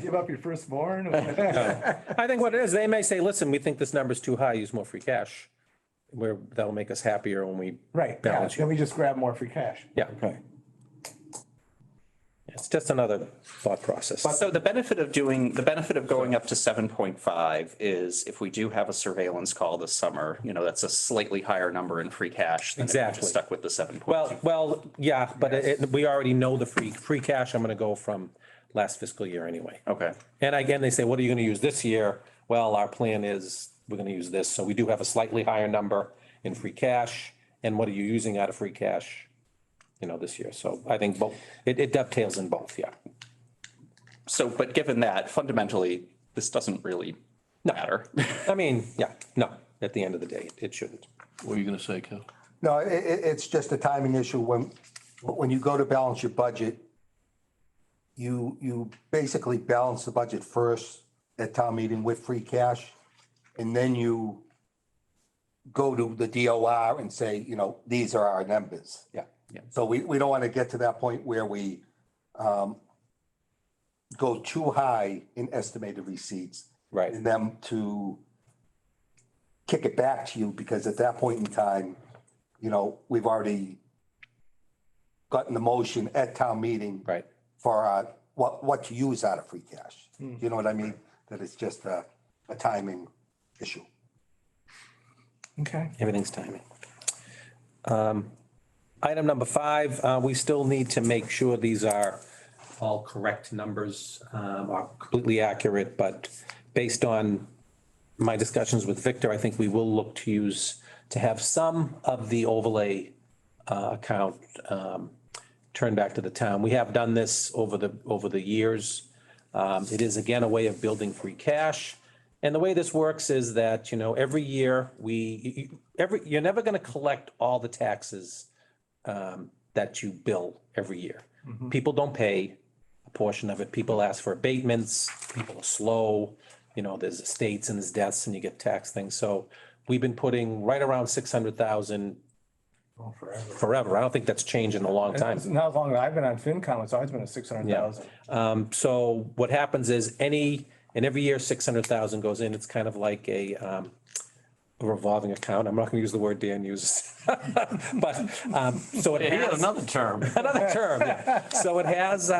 Give up your firstborn? I think what it is, they may say, listen, we think this number's too high, use more free cash. That'll make us happier when we Right, yeah, balance then you. we just grab more free cash. Yeah. Okay. It's just another thought process. So the benefit of going up to 7.5 is if we do have a surveillance call this summer, that's a slightly higher number in free cash than if we Exactly. just stuck with the 7. Well, yeah, but we already know the free cash. I'm gonna go from last fiscal year anyway. Okay. And again, they say, what are you gonna use this year? Well, our plan is we're gonna use this. So we do have a slightly higher number in free cash. And what are you using out of free cash, this year? So I think both, it dovetails in both, yeah. So, but given that, fundamentally, this doesn't really matter. I mean, yeah, no, at the end of the day, it shouldn't. What are you gonna say, Kev? No, it's just a timing issue. When you go to balance your budget, you basically balance the budget first at town meeting with free cash. And then you go to the DOR and say, these are our numbers. Yeah. So we don't want to get to that point where we go too high in estimated receipts. Right. And them to kick it back to you, because at that point in time, we've already gotten the motion at town meeting. Right. For what to use out of free cash. You know what I mean? That it's just a timing issue. Okay. Everything's timing. Item number 5, we still need to make sure these are all correct numbers, are completely accurate, but based on my discussions with Victor, I think we will look to have some of the overlay account turned back to the town. We have done this over the years. It is again a way of building free cash. And the way this works is that, every year you're never going to collect all the taxes that you bill every year. People don't pay a portion of it. People ask for abatements. People are slow. There's estates and there's deaths and you get tax things. So we've been putting right around 600,000 forever. I don't think that's changed in a long time. Not as long as I've been on FinCom, it's always been a 600,000. So what happens is every year 600,000 goes in. It's kind of like a revolving account. I'm not going to use the word Dan uses, but so it has another term. Another term. Yeah. So it has.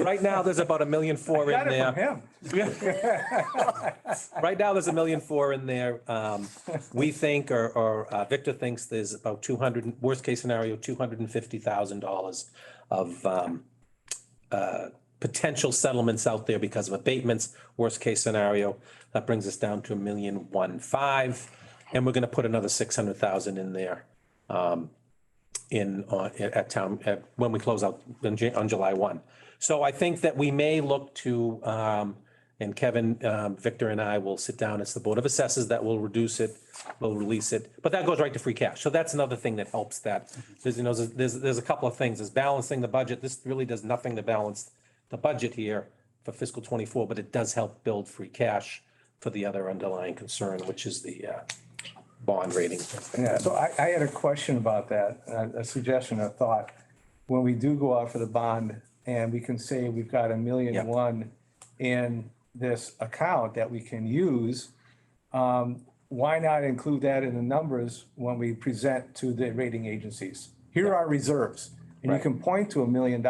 Right now, there's about $1.4 million in there. Got it from him. Right now, there's $1.4 million in there. We think, or Victor thinks, there's about 200. Worst case scenario, $250,000 of potential settlements out there because of abatements. Worst case scenario, that brings us down to $1.15 million, and we're going to put another 600,000 in there at town when we close out on July 1. So I think that we may look to, and Kevin, Victor, and I will sit down as the Board of Assessors that will reduce it, will release it, but that goes right to free cash. So that's another thing that helps that. There's a couple of things. There's balancing the budget. This really does nothing to balance the budget here for fiscal 24, but it does help build free cash for the other underlying concern, which is the bond rating. Yeah, so I had a question about that, a suggestion, a thought. When we do go out for the bond and we can say we've got $1.1 million in this account that we can use, why not include that in the numbers when we present to the rating agencies? Here are our reserves, and you can point to $1 million.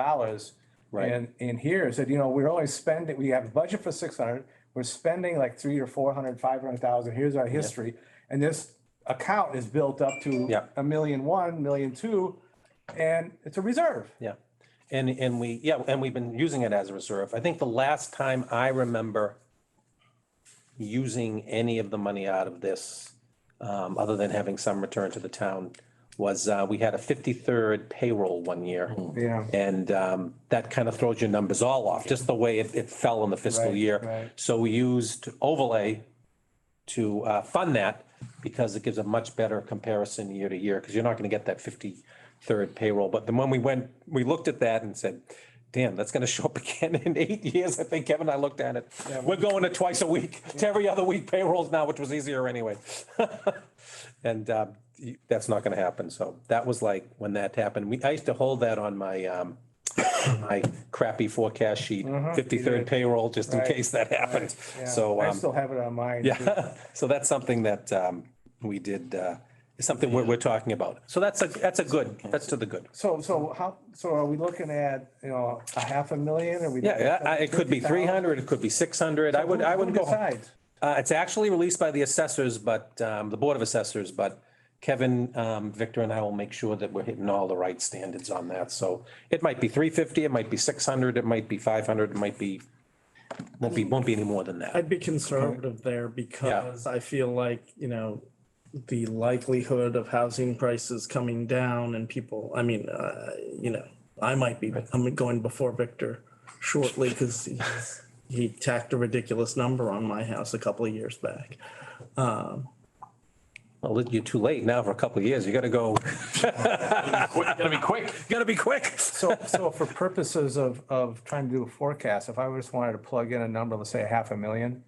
Right. And here said, we're only spending, we have a budget for 600, we're spending like 300 or 400, 500,000. Here's our history. And this account is built up to $1.1 million, $1.2 million, and it's a reserve. Yeah. And we've been using it as a reserve. I think the last time I remember using any of the money out of this, other than having some return to the town, was we had a 53rd payroll one year. Yeah. And that kind of throws your numbers all off, just the way it fell in the fiscal Right, year. right. So we used overlay to fund that because it gives a much better comparison year to year, because you're not going to get that 53rd payroll. But then when we looked at that and said, damn, that's going to show up again in 8 years. I think Kevin and I looked at it. We're going to twice a week, to every other week payrolls now, which was easier anyway. And that's not going to happen. So that was like when that happened. I used to hold that on my my crappy forecast sheet, 53rd payroll, just in Right, case that happened. Yeah, So I still have it on mine. yeah, so that's something that we did is something we're talking about. So that's to the good. So are we looking at, a 500,000? Are we? Yeah, it could be 300, it could be 600. I wouldn't go. Decides? It's actually released by the assessors, but, the Board of Assessors, but Kevin, Victor and I will make sure that we're hitting all the right standards on that. So it might be 350, it might be 600, it might be 500, it might be, won't be any more than that. I'd be conservative there because I feel like, the likelihood of housing prices coming down and people, I might be, I'm going before Victor shortly because he tacked a ridiculous number on my house a couple of years back. Well, you're too late now for a couple of years. You gotta go. Gotta be quick. Gotta be quick. So for purposes of trying to do a forecast, if I just wanted to plug in a number, let's say 500,000.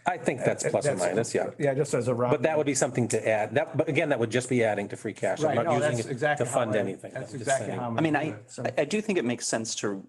I think that's plus or minus, yeah. Yeah, just as a round. But that would be something to add. But again, that would just be adding to free cash. I'm Right, not no, using that's it exactly to how fund I- anything. That's I'm just exactly saying. how I'm. I mean, gonna do it, so. I do think it makes sense to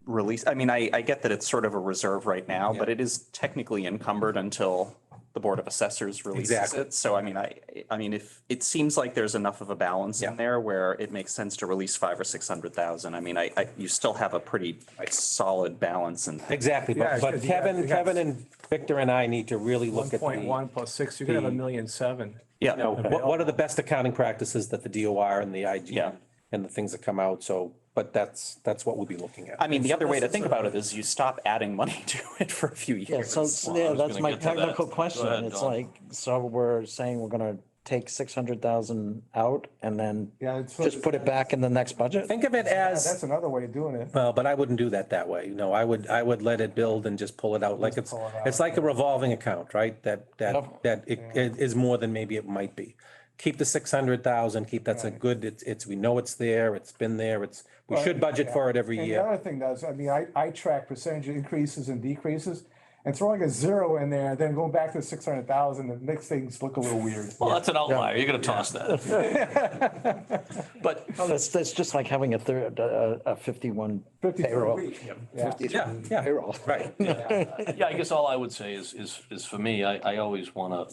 release, I get that it's sort of a reserve right now, but it is technically encumbered until the Board of Assessors releases Exactly. it. So I mean, if it seems like there's enough of a balance in there where it makes sense to release 500,000 or 600,000, I mean, you still have a pretty solid balance and. Exactly. Yeah, But 'cause you got- Kevin and Victor and I need to really look at 1.1 plus 6, you're gonna have the- 1,000,007. Yeah. what are the best accounting practices that the DOR and the IG Yeah. and the things that come out. So, but that's what we'll be looking at. I mean, the other way to think about it is you stop adding money to it for a few Yeah, years. so, yeah, that's gonna my get to that. technical Go question. ahead, It's Don. like, so we're saying we're gonna take 600,000 out and then Yeah, it's. just put it back in the next budget? Think of it as. That's another way of doing it. Well, but I wouldn't do that way. No, I would let it build and just pull it out like pull it out. it's like a revolving account, right? That Yep. it is more than maybe it might be. Keep the 600,000, that's a good, it's, we know it's there, it's been there, we should budget for it every And the year. other thing does, I track percentage increases and decreases, and throwing a 0 in there, then going back to 600,000, it makes things look a little weird. Well, that's an outlier. You're gonna toss that. But Oh, that's just like having a 51 50 per payroll. week. Yeah, Payroll. right. yeah, I guess all I would say is for me, I always wanna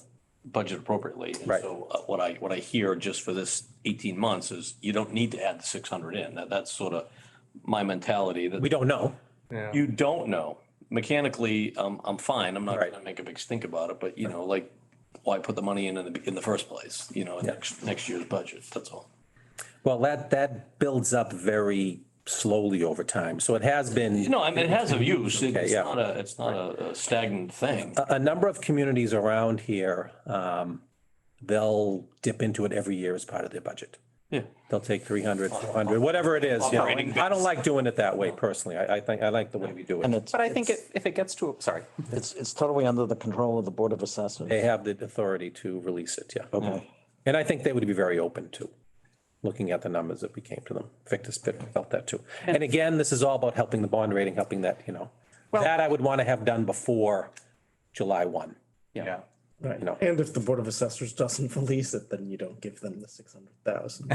budget appropriately. And Right. So what I hear just for this 18 months is you don't need to add the 600 in. That's sort of my mentality that We don't know. Yeah. you don't know. Mechanically, I'm fine. I'm not Right. gonna make a big stink about it, but like, why put the money in the first place, in next year's budget, that's all. Well, that builds up very slowly over time. So it has been. No, I mean, it has a use. It's yeah. not a stagnant thing. A number of communities around here, they'll dip into it every year as part of their budget. Yeah. They'll take 300, 400, whatever it is. Operating I don't like doing it that way personally. I think, I like the way we do And it. it's, But I think if it gets to, sorry. it's totally under the control of the Board of Assessors. They have the authority to release it, yeah. Okay. And I think they would be very open to looking at the numbers that we came to them. Victor felt that too. And again, this is all about helping the bond rating, helping that, that I would want to have done before July 1. Yeah. Right. You know. And if the Board of Assessors doesn't release it, then you don't give them the 600,000.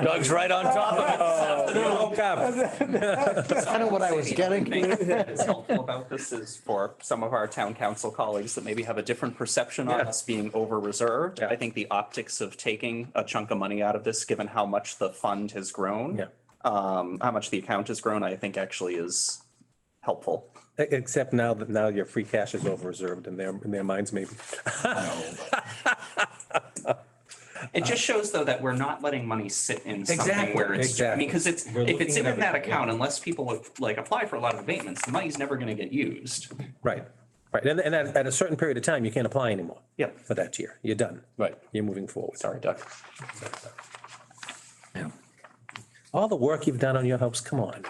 Doug's right on top of it. Woke up. That's kind of what I was getting. It's helpful about this is for some of our town council colleagues that maybe have a different perception on us being over-reserved. I think the optics of taking a chunk of money out of this, given how much the fund has grown, Yeah. how much the account has grown, I think actually is helpful. Except now that your free cash is over reserved in their minds, maybe. It just shows though that we're not letting money sit in something Exactly, where it's, I mean, because We're if looking it's in at that everything, account, unless people like apply for a lot of abatements, the money's never gonna get used. Right, right. And at a certain period of time, you can't apply anymore. Yep. For that year. You're done. Right. You're moving forward. Sorry, Doug. All the work you've done on your house, come on.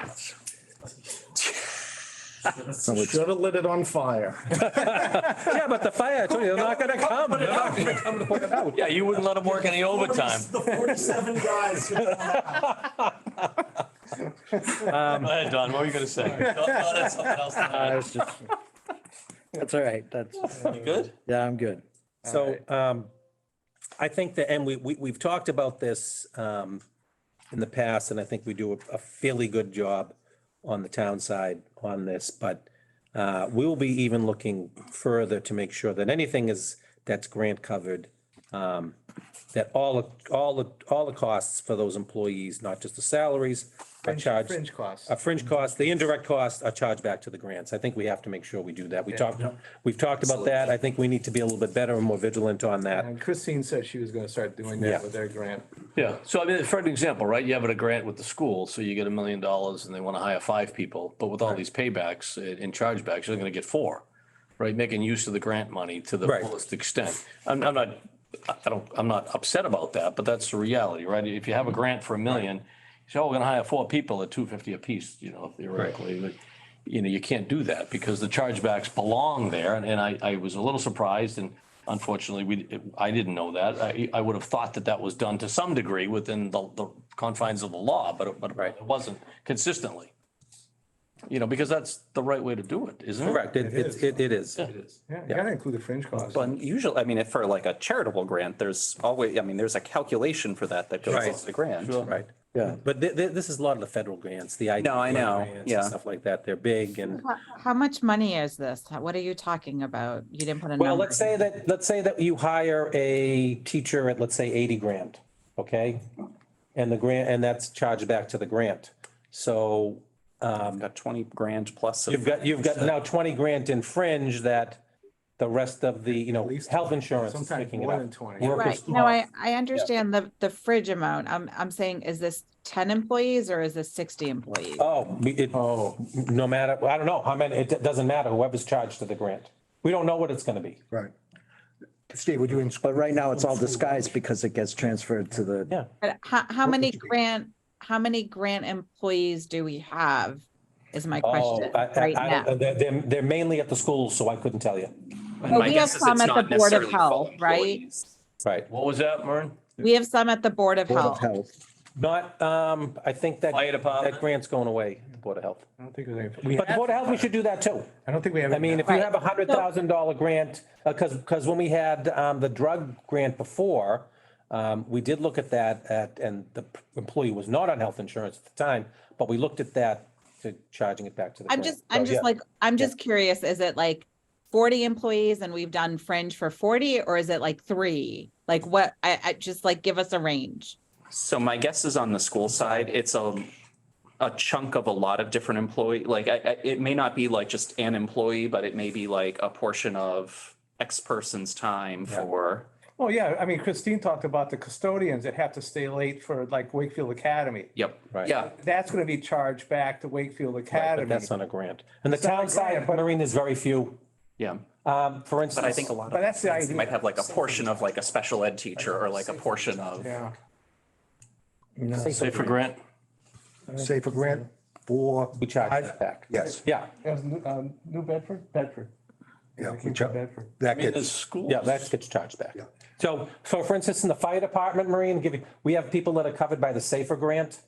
Should have lit it on fire. Yeah, but the fire, I told you, they're not gonna come. They're not gonna come to put it out. Yeah, you wouldn't let him work any overtime. The 47 guys. Go ahead, Don, what were you gonna say? No, that's something else. I was just, that's all right. That's, You good? yeah, I'm good. So, I think that, and we've talked about this, in the past, and I think we do a fairly good job on the town side on this, but, We will be even looking further to make sure that anything that's grant covered, that all the costs for those employees, not just the salaries, are charged. Fringe costs. Fringe costs, the indirect costs are charged back to the grants. I think we have to make sure we do that. We've talked about that. I think we need to be a little bit better and more vigilant on that. And Christine said she was gonna start doing Yeah. that with their grant. Yeah, so I mean, for an example, right, you have a grant with the school, so you get $1 million and they want to hire 5 people, but with all these paybacks and chargebacks, you're gonna get 4, right? Making use of the grant money to the Right. fullest extent. I'm not upset about that, but that's the reality, right? If you have a grant for $1 million, you say, oh, we're gonna hire 4 people at $250 apiece, theoretically. But, you can't do that because the chargebacks belong there. And I was a little surprised, and unfortunately, I didn't know that. I would have thought that was done to some degree within the confines of the law, but it wasn't consistently. Because that's the right way to do it, isn't it? Correct, it is. It is. Yeah, you gotta include the fringe costs. But usually, I mean, if for like a charitable grant, there's always, I mean, there's a calculation for that goes Right. into the grant. Right, yeah, but this is a lot of the federal grants, the ID. No, I know, grants and yeah. Stuff like that, they're big and, How much money is this? What are you talking about? You didn't put a number. well, let's say that you hire a teacher at, let's say, 80 grand, okay? And the grant, and that's charged back to the grant. So, Got 20 grand plus. you've got now 20 grand in fringe that the rest of the, least health insurance is sometimes picking it more up. than 20. Workers' Right, no, comp. I understand the fridge amount. I'm saying, is this 10 employees or is this 60 employees? No matter, I don't know how many, it doesn't matter, whoever's charged to the grant. We don't know what it's gonna be. Right. Steve, would you? But right now, it's all disguised because it gets transferred to the. Yeah. But how many grant employees do we have is my question right now. They're mainly at the schools, so I couldn't tell you. Well, My we have guess is some it's at the not Board of necessarily full Health, right? employees. Right. What was that, Mern? We have some at the Board of Board Health. of Health. Not, I think that. Fire department? That grant's going away, the Board of Health. I don't think there's any. But the Board of Health, we should do that too. I don't think we have. I mean, if you have $100,000 grant, because when we had the drug grant before, we did look at that and the employee was not on health insurance at the time, but we looked at that to charging it back to the I'm grant. just So, yeah. I'm just curious, is it like 40 employees and we've done fringe for 40, or is it like 3? Like what, I just like, give us a range. So my guess is on the school side, it's a chunk of a lot of different employee, like it may not be like just an employee, but it may be like a portion of X person's time for. Oh, yeah, I mean, Christine talked about the custodians that have to stay late for like Wakefield Academy. Yep. Right. Yeah. That's gonna be charged back to Wakefield Right, Academy. but that's not a grant. And the It's not a town side, grant, but- Maureen, there's very few. Yeah. For instance. But I think a lot But of that's the you idea. might have like a portion of like a special ed teacher or like a portion of. Yeah. Say for grant? Say for grant for. We charge that back. Yes, Yeah, That was New Bedford? Bedford. yeah. It we came char- from Bedford. That There's gets, schools. yeah, that gets charged back. Yeah. So for instance, in the fire department, Maureen, we have people that are covered by the SAFER grant.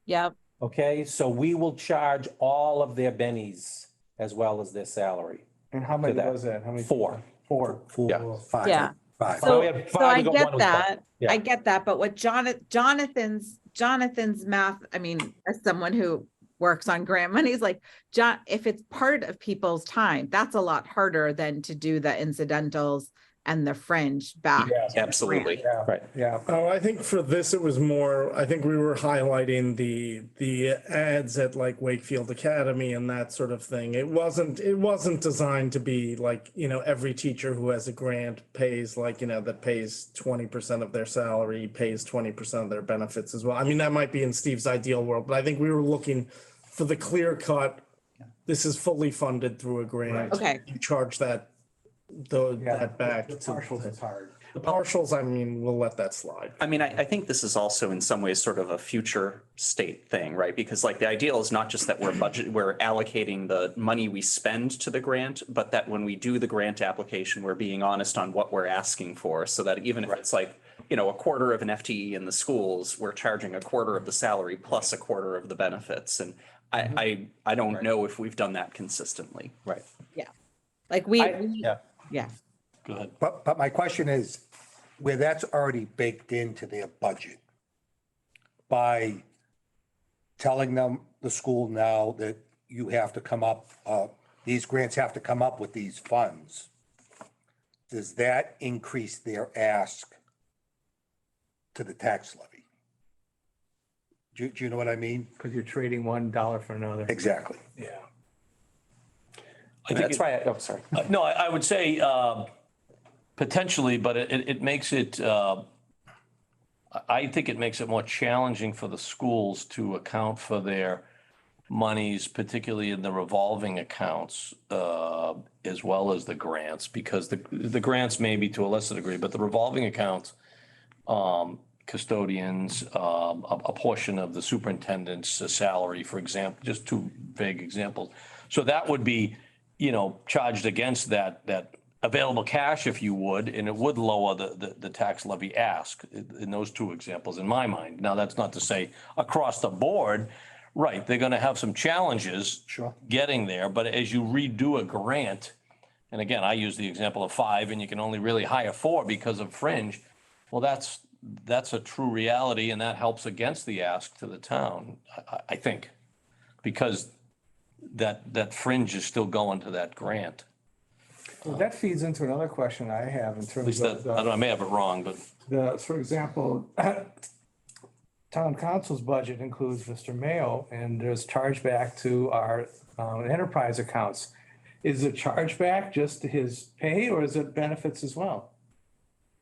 Yep. Okay, so we will charge all of their bennies as well as their salary. And how many that. was that? How many? 4. 4. Yeah. 4, 5. Yeah. 5. So we So, had so 5, I we got get one who's back. that. Yeah. I get that. But what Jonathan's math, I mean, as someone who works on grant money, is like, if it's part of people's time, that's a lot harder than to do the incidentals and the fringe back. Absolutely. Yeah. Right. Yeah. Oh, I think for this, it was more, I think we were highlighting the ads at like Wakefield Academy and that sort of thing. It wasn't designed to be like, every teacher who has a grant pays like, that pays 20% of their salary, pays 20% of their benefits as well. I mean, that might be in Steve's ideal world, but I think we were looking for the clear cut. This is fully funded through a grant. Okay. You charge that back. The partials is hard. The partials, I mean, we'll let that slide. I mean, I think this is also in some ways sort of a future state thing, right? Because like the ideal is not just that we're allocating the money we spend to the grant, but that when we do the grant application, we're being honest on what we're asking for, so that even if it's like, a quarter of an FTE in the schools, we're charging a quarter of the salary plus a quarter of the benefits. And I don't know if we've done that consistently. Right. Like yeah. Go ahead. but my question is, where that's already baked into their budget, by telling them, the school now, that you have to come up, these grants have to come up with these funds, does that increase their ask to the tax levy? Do you know what I mean? Because you're trading $1 for another. Exactly. Yeah. I think That's why, sorry. No, I would say potentially, but it makes it, I think it makes it more challenging for the schools to account for their monies, particularly in the revolving accounts, as well as the grants, because the grants may be to a lesser degree, but the revolving accounts, custodians, a portion of the superintendent's salary, for example, just two vague examples. So that would be, charged against that available cash, if you would, and it would lower the tax levy ask in those two examples, in my mind. Now, that's not to say across the board, right, they're gonna have some challenges getting there, but as you redo a grant, and again, I use the example of 5, and you can only really hire 4 because of fringe, well, that's a true reality, and that helps against the ask to the town, I think, because that fringe is still going to that grant. Well, that feeds into another question I have in At terms least of that, I don't know, I may have it wrong, but for example, town council's budget includes Mr. Mayo, and there's chargeback to our enterprise accounts. Is the chargeback just to his pay, or is it benefits as well?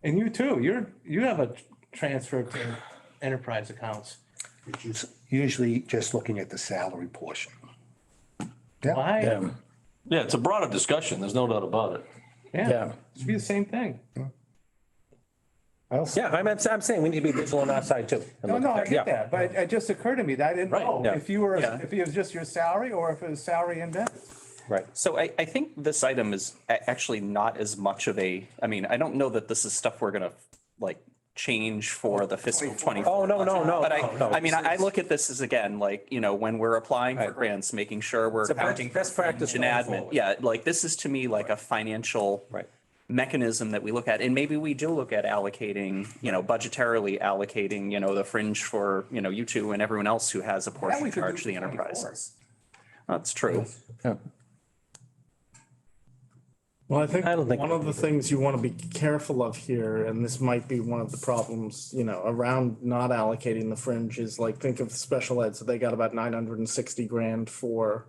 And you too, you have a transfer to enterprise accounts. It's usually just looking at the salary portion. Why? yeah, it's a broader discussion, there's no doubt about it. Yeah, it should be the same thing. Yeah, I'm saying we need to be vigilant on our side too. and No, look no, at I that. get Yeah. that, but it just occurred to me that I didn't Right, know yeah. if you were, Yeah. if it was just your salary or if it was salary and benefits. Right. So I think this item is actually not as much of a, I mean, I don't know that this is stuff we're gonna like change for the fiscal 24. Oh, no. But no. I mean, I look at this as, again, like, when we're applying for grants, making sure we're a best- counting best practice and going admin. forward. Yeah, like this is to me like a financial Right. mechanism that we look at, and maybe we do look at allocating, budgetarily allocating, the fringe for, you two and everyone else who has a That portion we could charged do to the for enterprise. 24. That's true. Well, I think I don't think one we of the things you want to be careful of here, and this might be one of the problems, around not allocating the fringe is like, think of special ed. So they got about 960 grand for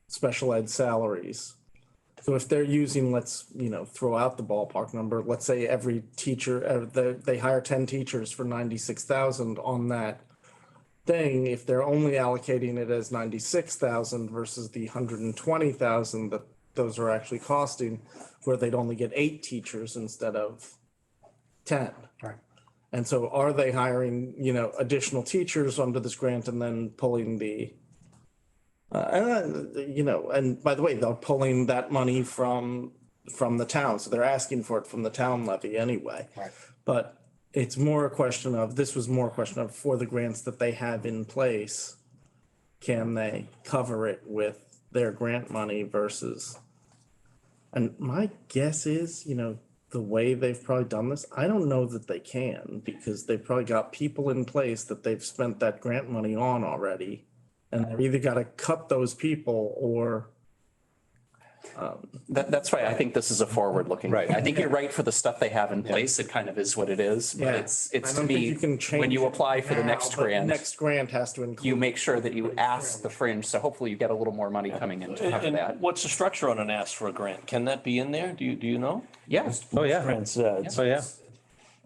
special ed salaries. So if they're using, let's, throw out the ballpark number, let's say every teacher, they hire 10 teachers for 96,000 on that thing. If they're only allocating it as 96,000 versus the 120,000 that those are actually costing, where they'd only get 8 teachers instead of 10. Right. And so are they hiring, additional teachers under this grant and then pulling the, and by the way, they're pulling that money from the town. So they're asking for it from the town levy anyway. Right. But it's more a question of, this was more a question of, for the grants that they have in place, can they cover it with their grant money versus, and my guess is, the way they've probably done this, I don't know that they can, because they've probably got people in place that they've spent that grant money on already. And they've either got to cut those people or, That's why I think this is a forward-looking. Right. I think you're right for the stuff they have in place. It kind of is what it is. But Yeah. it's I to don't think me, you can change when you it apply for the now, next but grant, Next grant has to include. you make sure that you ask the fringe. So hopefully you get a little more money coming in to cover And that. what's the structure on an ask for a grant? Can that be in there? Do you know? Yeah. Oh, yeah. It's, Oh, yeah.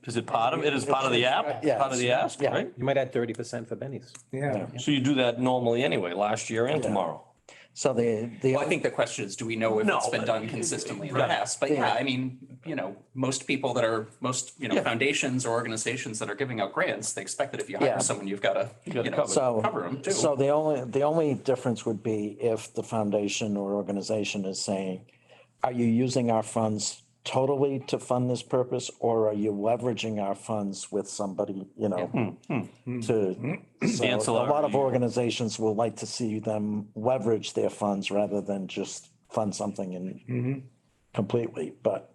Is it part of, it is part of the app, Yeah. part of the ask, Yeah. right? You might add 30% for bennies. Yeah. So you do that normally anyway, last year and tomorrow. So Well, I think the question is, do we know if No, it's been but- done consistently in the Right. past? But yeah, I mean, most people that are, foundations or organizations that are giving out grants, they expect that if you Yeah. hire someone, you've got to, So, cover them too. so the only difference would be if the foundation or organization is saying, are you using our funds totally to fund this purpose, or are you leveraging our funds with somebody, to, so a lot of Ancillary. organizations will like to see them leverage their funds rather than just fund something in completely, but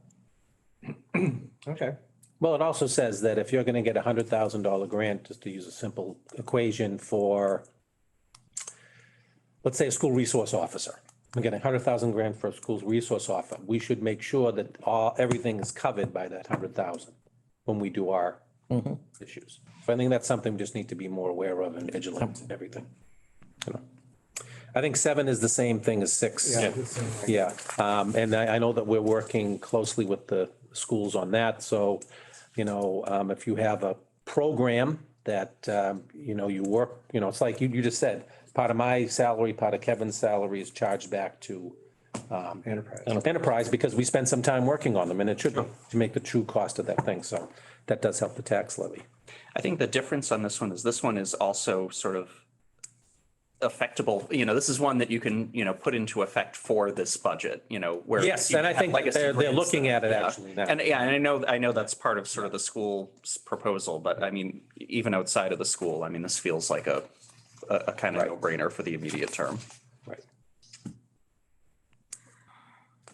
Okay. Well, it also says that if you're gonna get a $100,000 grant, just to use a simple equation for, let's say, a school resource officer, we're getting 100,000 grand for a schools resource offer. We should make sure that everything is covered by that 100,000 when we do our issues. So I think that's something we just need to be more aware of and vigilant and everything. You know, I think 7 is the same thing as 6. Yeah, and I know that we're working closely with the schools on that, so, you know, if you have a program that, you know, you work, you know, it's like you just said, part of my salary, part of Kevin's salary is charged back to enterprise because we spend some time working on them, and it should be to make the true cost of that thing, so that does help the tax levy. I think the difference on this one is also sort of affectable, you know, this is one that you can, you know, put into effect for this budget, you know, where. Yes, you and I have think legacy they're grants looking that- at it yeah. actually now. And yeah, and I know that's part of sort of the school's proposal, but I mean, even outside of the school, I mean, this feels like a kind of no-brainer for the immediate term. Right.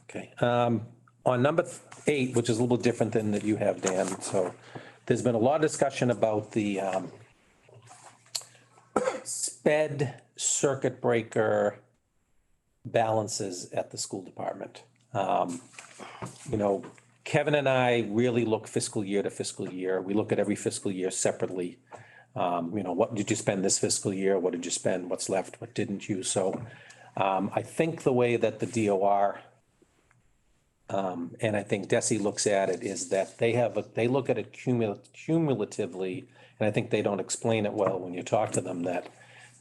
Okay, on number 8, which is a little bit different than that you have, Dan, so there's been a lot of discussion about the sped circuit breaker balances at the school department. You know, Kevin and I really look fiscal year to fiscal year. We look at every fiscal year separately. You know, what did you spend this fiscal year? What did you spend? What's left? What didn't you? So I think the way that the DOR and I think DESI looks at it is that they look at it cumulatively, and I think they don't explain it well when you talk to them, that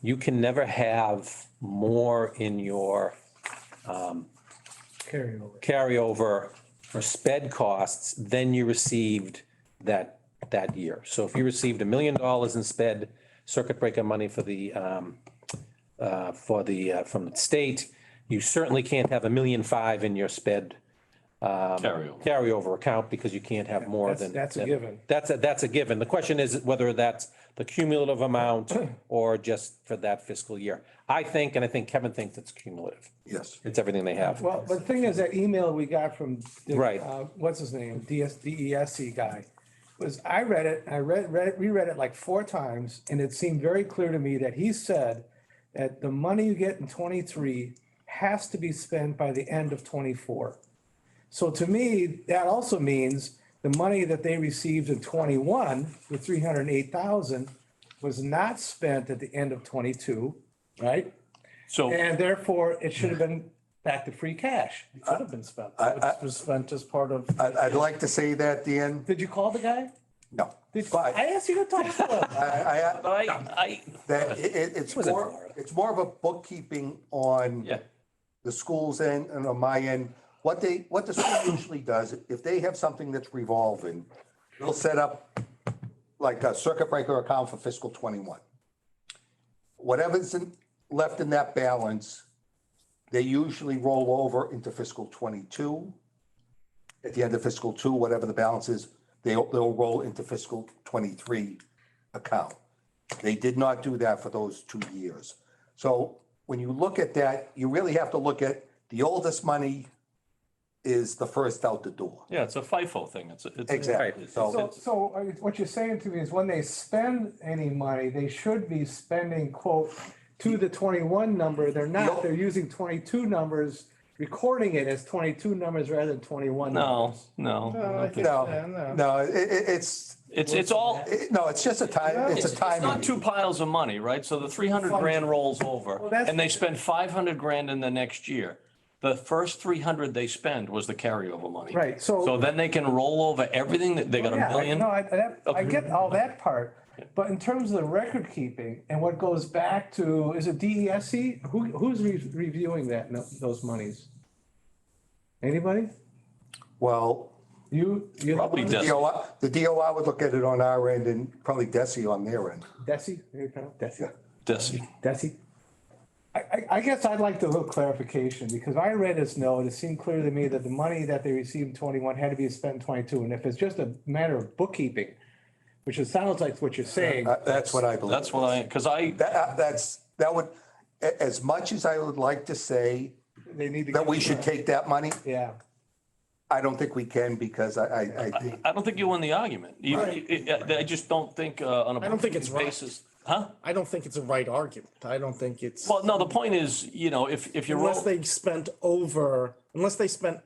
you can never have more in your carryover for sped costs than you received that year. So if you received $1 million in sped circuit breaker money for the from the state, you certainly can't have $1.5 million in your sped carryover account, because you can't have more than. That's a given. That's a given. The question is whether that's the cumulative amount or just for that fiscal year. I think, and I think Kevin thinks it's cumulative. Yes. It's everything they have. Well, but the thing is, that email we got from, Right. What's his name, DESC guy, was, I read it, reread it like 4 times, and it seemed very clear to me that he said that the money you get in 23 has to be spent by the end of 24. So to me, that also means the money that they received in 21, the 308,000, was not spent at the end of 22, right? So, And therefore, it should have been back to free cash. It should have been spent. It was spent as part of. I'd like to say that, Dan. Did you call the guy? No. I asked you to talk to him. It's more of a bookkeeping on yeah, the school's end and on my end. What the school usually does, if they have something that's revolving, they'll set up like a circuit breaker account for fiscal 21. Whatever's left in that balance, they usually roll over into fiscal 22. At the end of fiscal 2, whatever the balance is, they'll roll into fiscal 23 account. They did not do that for those 2 years. So when you look at that, you really have to look at the oldest money is the first out the door. yeah, it's a FIFO thing. It's Exactly. So So what you're saying to me is when they spend any money, they should be spending, quote, to the 21 number. They're not, they're using 22 numbers, recording it as 22 numbers rather than 21 numbers. No. it's all, no, it's just a time, it's a it's time. not 2 piles of money, right? So the 300 grand rolls over that's- and they spend 500 grand in the next year. The first 300 they spend was the carryover money. Right, so- So then they can roll over everything that they got Yeah, $1 million. No, I get all that part, but in terms of the record keeping and what goes back to, is it DESC? Who's reviewing that, those monies? Anybody? Well, You? Probably DESI. the DOR would look at it on our end and probably DESI on their end. Desi? There you go, Desi. Desi. Desi? I guess I'd like a little clarification, because I read this note, it seemed clear to me that the money that they received in 21 had to be spent in 22, and if it's just a matter of bookkeeping, which it sounds like what you're saying. That's what I believe. That's what That would, as much as I would like to say They need to. that get- we should take that money, Yeah. I don't think we can, because I think, I don't think you win the argument. I just don't think on a I don't think it's right. basis. Huh? I don't think it's a right argument. I don't think it's. Well, no, the point is, you know, if you're, Unless they spent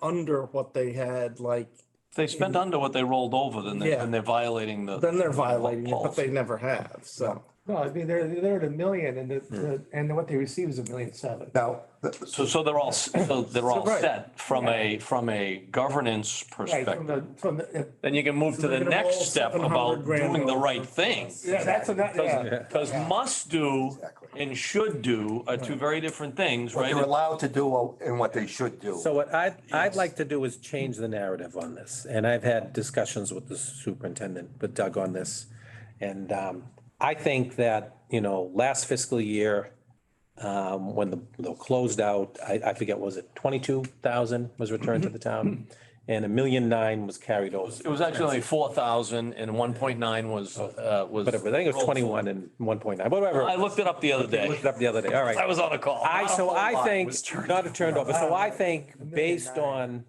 under what they had, like, if they spent under what they rolled over, then Yeah. they're violating the. then they're violating it, but policy. they never have, so. No, I mean, they're at 1 million and and what they receive is 1.7 million. Now, So they're all, right. set from a governance Right, perspective. from the, Then you can move to the they're gonna roll next step 700 about grand doing the over. right thing. yeah, that's yeah. Because must do and should do are two very different things, what right? they're allowed to do and what they should do. So what I'd like to do is change the narrative on this. And I've had discussions with the superintendent, with Doug on this. And I think that, you know, last fiscal year, when the closed out, I forget, was it 22,000 was returned to the town? And 1.9 million was carried over. It was actually only 4,000 and 1.9 was. Whatever, I think it was 21 and 1.9, whatever. I looked it up the other day. Looked it up the other day, all right. I was on a call. I think, not a turned over, so I think based on,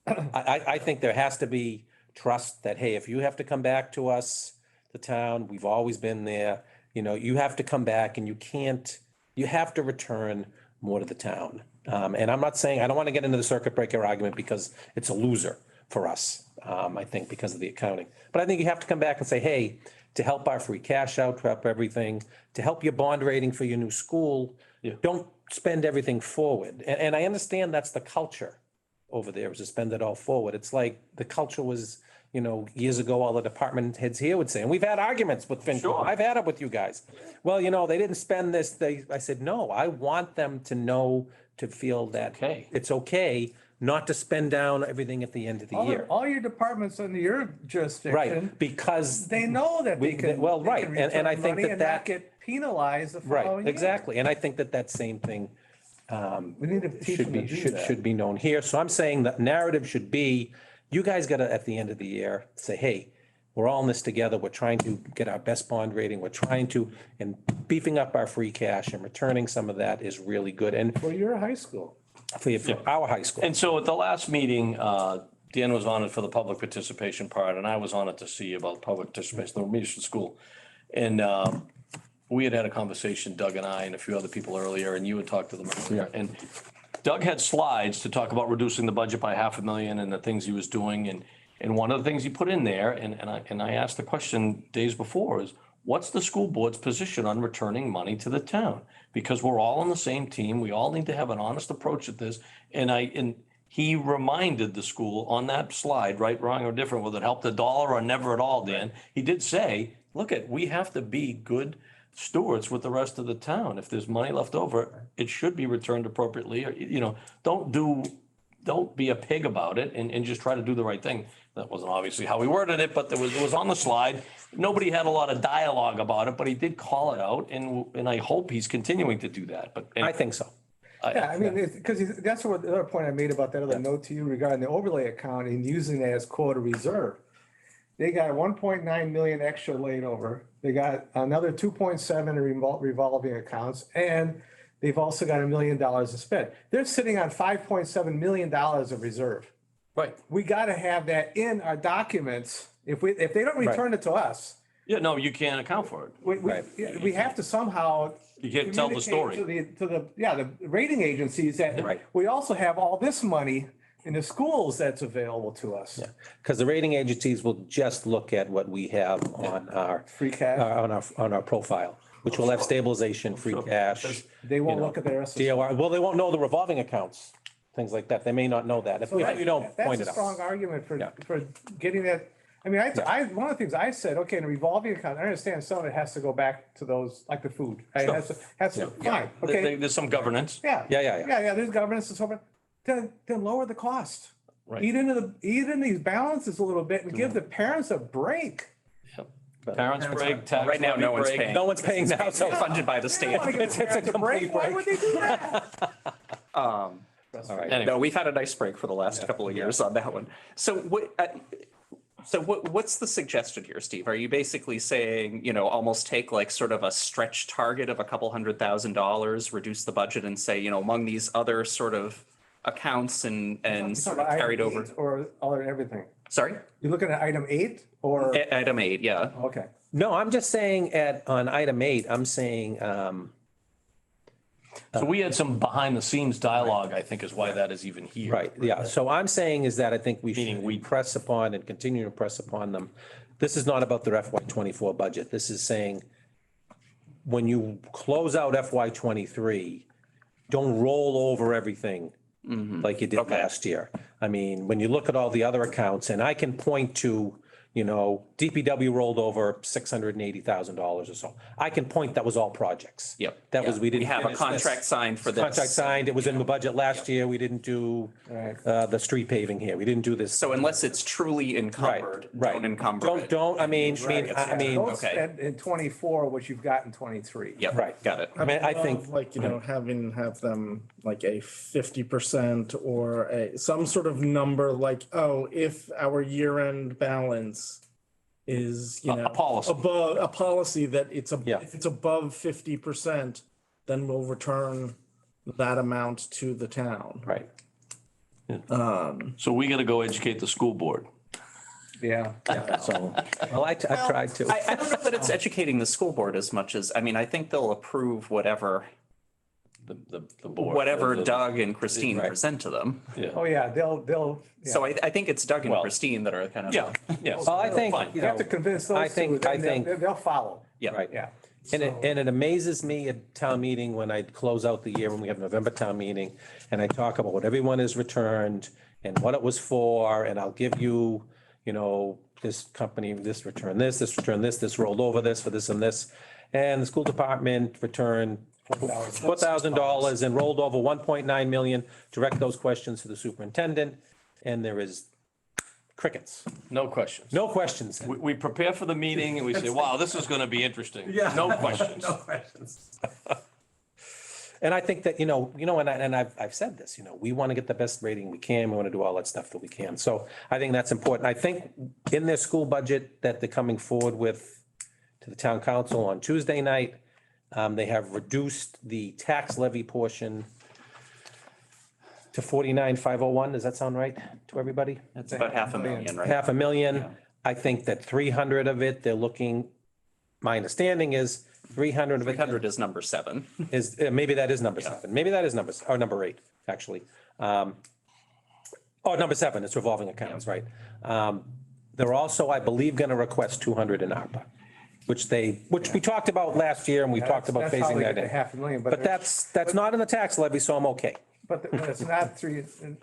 I think there has to be trust that, hey, if you have to come back to us, the town, we've always been there, you know, you have to come back and you have to return more to the town. And I'm not saying, I don't want to get into the circuit breaker argument because it's a loser for us, I think, because of the accounting. But I think you have to come back and say, hey, to help our free cash out, to help everything, to help your bond rating for your new school, don't spend everything forward. And I understand that's the culture over there, is to spend it all forward. It's like the culture was, you know, years ago, all the department heads here would say, and we've had arguments with FinCom. Sure. I've had it with you guys. Well, you know, they didn't spend this. I said, no, I want them to know, to feel that okay. it's okay not to spend down everything at the end of the year. All your departments under your jurisdiction. Right, because. They know that they can. Well, they right, can and I return think money that and that. not get penalized the Right, following year. exactly. And I think that same thing We need to teach should them to be, do that. should be known here. So I'm saying that narrative should be, you guys gotta, at the end of the year, say, hey, we're all in this together. We're trying to get our best bond rating. We're trying to, and beefing up our free cash and returning some of that is really good. And Well, you're a high school. for our high school. And so at the last meeting, Dan was on it for the public participation part, and I was on it to see about public participation, the remediation school. And we had a conversation, Doug and I and a few other people earlier, and you had talked to them earlier. And Doug had slides to talk about reducing the budget by $500,000 and the things he was doing. And one of the things he put in there, and I asked the question days before, is what's the school board's position on returning money to the town? Because we're all on the same team. We all need to have an honest approach at this. And he reminded the school on that slide, right, wrong, or different, whether it helped $1 or never at all, Dan. He did say, look, we have to be good stewards with the rest of the town. If there's money left over, it should be returned appropriately. Or, you know, don't be a pig about it and just try to do the right thing. That wasn't obviously how we worded it, but it was on the slide. Nobody had a lot of dialogue about it, but he did call it out, and I hope he's continuing to do that. But I think so. Yeah, I mean, because that's what the other point I made about that other note to you regarding the overlay account and using it as quota reserve. They got 1.9 million extra laid over. They got another 2.7 in revolving accounts, and they've also got $1 million to spend. They're sitting on $5.7 million of reserve. right. We got to have that in our documents. If they don't return it to us, Yeah, no, you can't account for it. we have to somehow. You can't tell the story. communicate To the rating agencies that Right. we also have all this money in the schools that's available to us. Yeah, because the rating agencies will just look at what we have on our. Free cash. On our profile, which will have stabilization, free cash. They won't you know, look at the rest of the. DOR, well, they won't know the revolving accounts, things like that. They may not know that if we don't point That's it a strong out. argument Yeah. for getting that. I mean, one of the things I said, okay, in a revolving account, I understand some of it has to go back to those, like the food. Right? It has to, fine, okay. There's some governance. Yeah. There's governance and so forth. Then lower the cost. Right. Eat into these balances a little bit and give the parents a break. Parents break, tax Right now, no levy one's break. paying. No one's paying now, so. Funded by the They state. don't wanna give It's the a parents complete Why break. would they do that? All right. Anyway. No, we've had a nice break for the last couple of years on that one. So what's the suggestion here, Steve? Are you basically saying, you know, almost take like sort of a stretch target of a couple $100,000, reduce the budget and say, you know, among these other sort of accounts and sort of carried over? Or everything. Sorry? You're looking at item 8 or, Item 8, yeah. okay. No, I'm just saying on item 8, I'm saying, So we had some behind the scenes dialogue, I think is why that is even here. right, yeah. So I'm saying is that I think we Meaning should we- press upon and continue to press upon them. This is not about their FY '24 budget. This is saying, when you close out FY '23, don't roll over everything like you did Okay. last year. I mean, when you look at all the other accounts, and I can point to, DPW rolled over $680,000 or so. I can point, that was all projects. Yep. That was, Yeah. we didn't. We have a finish this. contract signed for this. Contract signed, it was in the budget last year, we didn't do Right. the street paving here, we didn't do this. So unless it's truly encumbered, Right. don't encumber it. Don't, I mean, Don't Okay. spend in 24 what you've got in 23. Yep, Right. got it. I mean, I think, Like, have them like a 50% or some sort of number like, oh, if our year-end balance is, A policy. above a policy that Yeah. if it's above 50%, then we'll return that amount to the town. right, So we got to go educate the school board. Yeah. So, well, I tried to. I don't know that it's educating the school board as much as, I think they'll approve whatever The board. whatever The- Doug and Christine Right. present to them. Yeah. Oh, yeah, they'll. Yeah. So I think it's Doug and Well, Christine that are kind of. Yeah, yeah. Well, I think, Fine. You have to convince those I think- two, I and think- they'll follow. Yeah. right. Yeah. And it amazes me at town meeting when I close out the year, when we have November town meeting, and I talk about what everyone has returned and what it was for, and I'll give you, this company, this return this rolled over this for this and this. And the school department returned $4,000 and rolled over 1.9 million. Direct those questions to the superintendent, and there is crickets. No questions. No questions. We prepare for the meeting and we say, wow, this is going to be interesting. No questions. And I think that, and I've said this, we want to get the best rating we can. We want to do all that stuff that we can. So I think that's important. I think in their school budget that they're coming forward with to the town council on Tuesday night, they have reduced the tax levy portion to 49,501. Does that sound right to everybody? It's about 500,000, right? 500,000. I think that 300 of it, they're looking, my understanding is 300 of it 300 is number 7. is, maybe that is number 7. Maybe that is number 8, actually. Number 7, it's revolving accounts, right? They're also, I believe, going to request 200 in ARPA, which we talked about last year, and we talked about That's how phasing they that get the in. 500,000, But that's not in the tax levy, so I'm okay. But it's not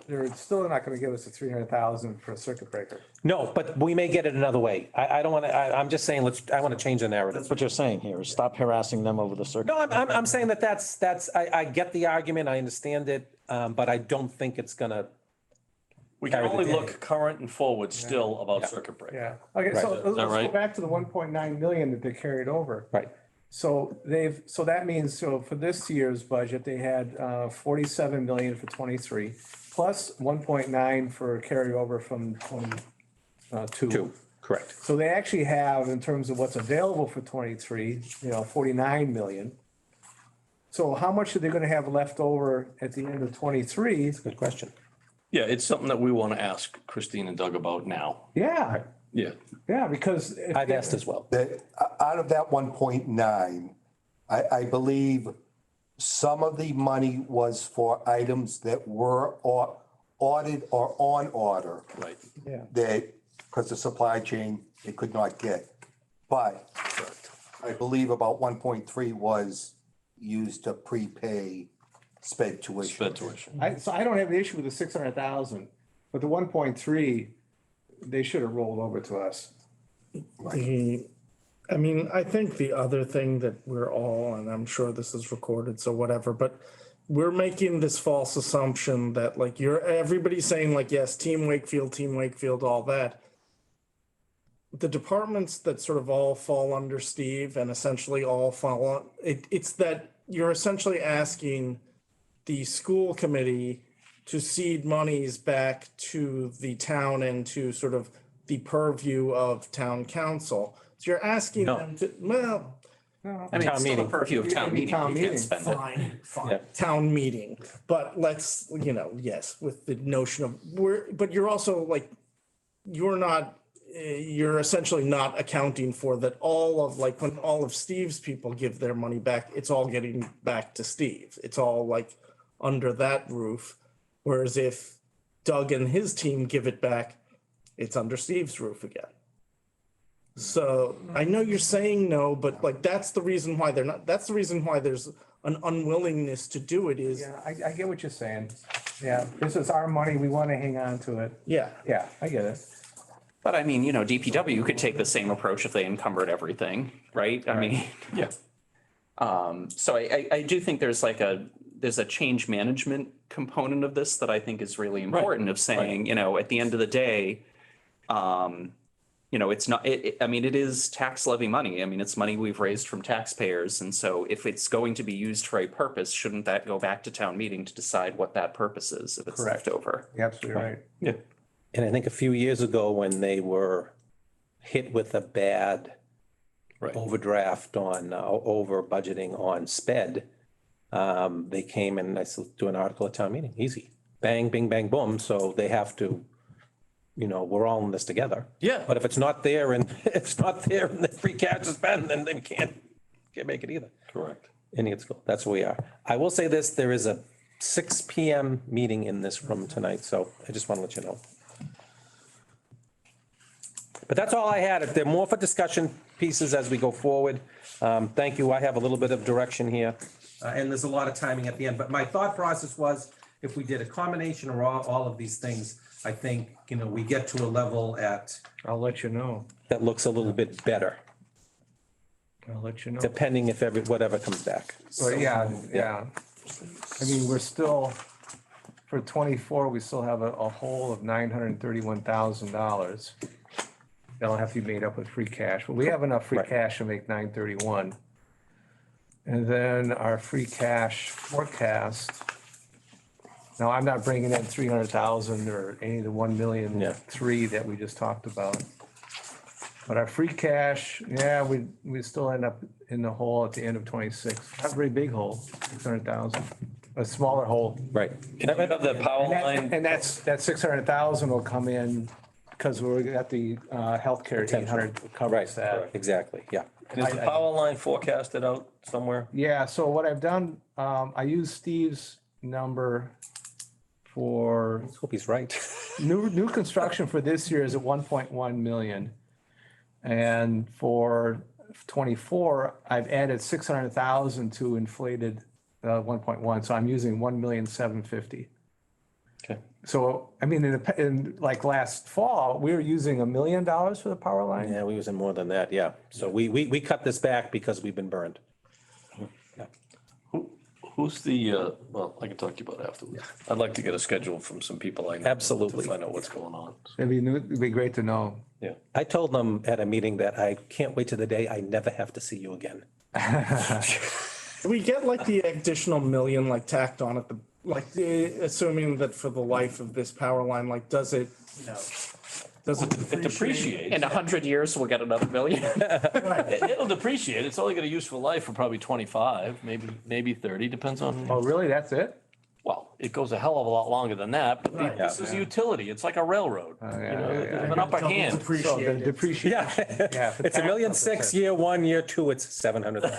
they're still not gonna give us the 300,000 for a circuit breaker. No, but we may get it another way. I don't want to, I'm just saying, I want to change the narrative. that's what you're saying here, is stop harassing them over the circuit. No, I'm saying that's, I get the argument, I understand it, but I don't think it's gonna, We can Carry the only day. look current and forward still about circuit breaker. Yeah, okay, so Right. let's go right? back to the 1.9 million that they carried over. right. So that means, for this year's budget, they had 47 million for 23, plus 1.9 for carryover from 22. 2, correct. So they actually have, in terms of what's available for 23, 49 million. So how much are they gonna have left over at the end of 23? Good question. Yeah, it's something that we want to ask Christine and Doug about now. Yeah, Yeah. because. if I've they- asked as well. That, out of that 1.9, I believe some of the money was for items that were ordered or on order. Right. Yeah. That, because the supply chain, they could not get. But I believe about 1.3 was used to prepay sped tuition. Sped tuition. So I don't have an issue with the 600,000, but the 1.3, they should have rolled over to us. I think the other thing that we're all, and I'm sure this is recorded, so whatever, but we're making this false assumption that like everybody's saying like, yes, Team Wakefield, all that. The departments that sort of all fall under Steve and essentially all fall on, it's that you're essentially asking the school committee to cede monies back to the town and to sort of the purview of town council. So you're asking No. them to, well, I mean, Town it's still the meeting. purview of town meeting. Town You meeting. can't spend it. fine, Yeah. town meeting. But let's, yes, with the notion of but you're also like, you're essentially not accounting for that all of like when all of Steve's people give their money back, it's all getting back to Steve. It's all like under that roof. Whereas if Doug and his team give it back, it's under Steve's roof again. So I know you're saying no, but like that's the reason why they're not, that's the reason why there's an unwillingness to do it is, Yeah, I get what you're saying. Yeah, this is our money. We want to hang on to it. yeah. Yeah, I get it. But I mean, DPW could take the same approach if they encumbered everything, right? I mean, Yeah. so I do think there's a change management component of this that I think is really important of saying, at the end of the day, it's not, it is tax levy money. I mean, it's money we've raised from taxpayers. And so if it's going to be used for a purpose, shouldn't that go back to town meeting to decide what that purpose is if it's left over? You're absolutely right. Yeah. And I think a few years ago, when they were hit with a bad Right. overdraft on, over budgeting on sped, they came and I said, do an article at town meeting, easy, bang, bing, bang, boom. So they have to, we're all in this together. Yeah. But if it's not there and it's not there and the free cash is spent, then they can't make it either. Correct. Any it's go. That's where we are. I will say this, there is a 6 PM meeting in this room tonight, so I just want to let you know. But that's all I had. If there are more for discussion pieces as we go forward, thank you. I have a little bit of direction here. And there's a lot of timing at the end, but my thought process was if we did a combination of all of these things, I think, we get to a level I'll let you know. that looks a little bit better, I'll let you know. depending if whatever comes back. Well, yeah. I mean, we're still, for 24, we still have a hole of $931,000. That'll have to be made up with free cash, but we have enough free Right. cash to make 931. And then our free cash forecast. Now, I'm not bringing in 300,000 or any of the 1,000,003 that we just talked about. But our free cash, we still end up in the hole at the end of 26. Not a very big hole, 600,000, a smaller hole. Right. And you have the power And line. that 600,000 will come in because we got the healthcare 800 covers that. Exactly, yeah. And is the power line forecasted out somewhere? Yeah, so what I've done, I used Steve's number for Let's hope he's right. new construction for this year is at 1.1 million. And for 24, I've added 600,000 to inflated 1.1, so I'm using 1,750,000. Okay. So, I mean, in like last fall, we were using $1 million for the power line. Yeah, we was in more than that, yeah. So we cut this back because we've been burned. Who's the, well, I can talk to you about it afterwards. I'd like to get a schedule from some people I know. Absolutely. To find out what's going on. It'd be great to know. Yeah. I told them at a meeting that I can't wait to the day I never have to see you again. Do we get like the additional million like tacked on at the, like, assuming that for the life of this power line, like, does it It depreciates. In 100 years, we'll get another million. It'll depreciate. It's only got a useful life for probably 25, maybe 30, depends on. Oh, really? That's it? Well, it goes a hell of a lot longer than that, but this is a utility. It's like a railroad. They have an upper hand. So the depreciation. Yeah, it's $1.6 million year one, year two, it's 700,000.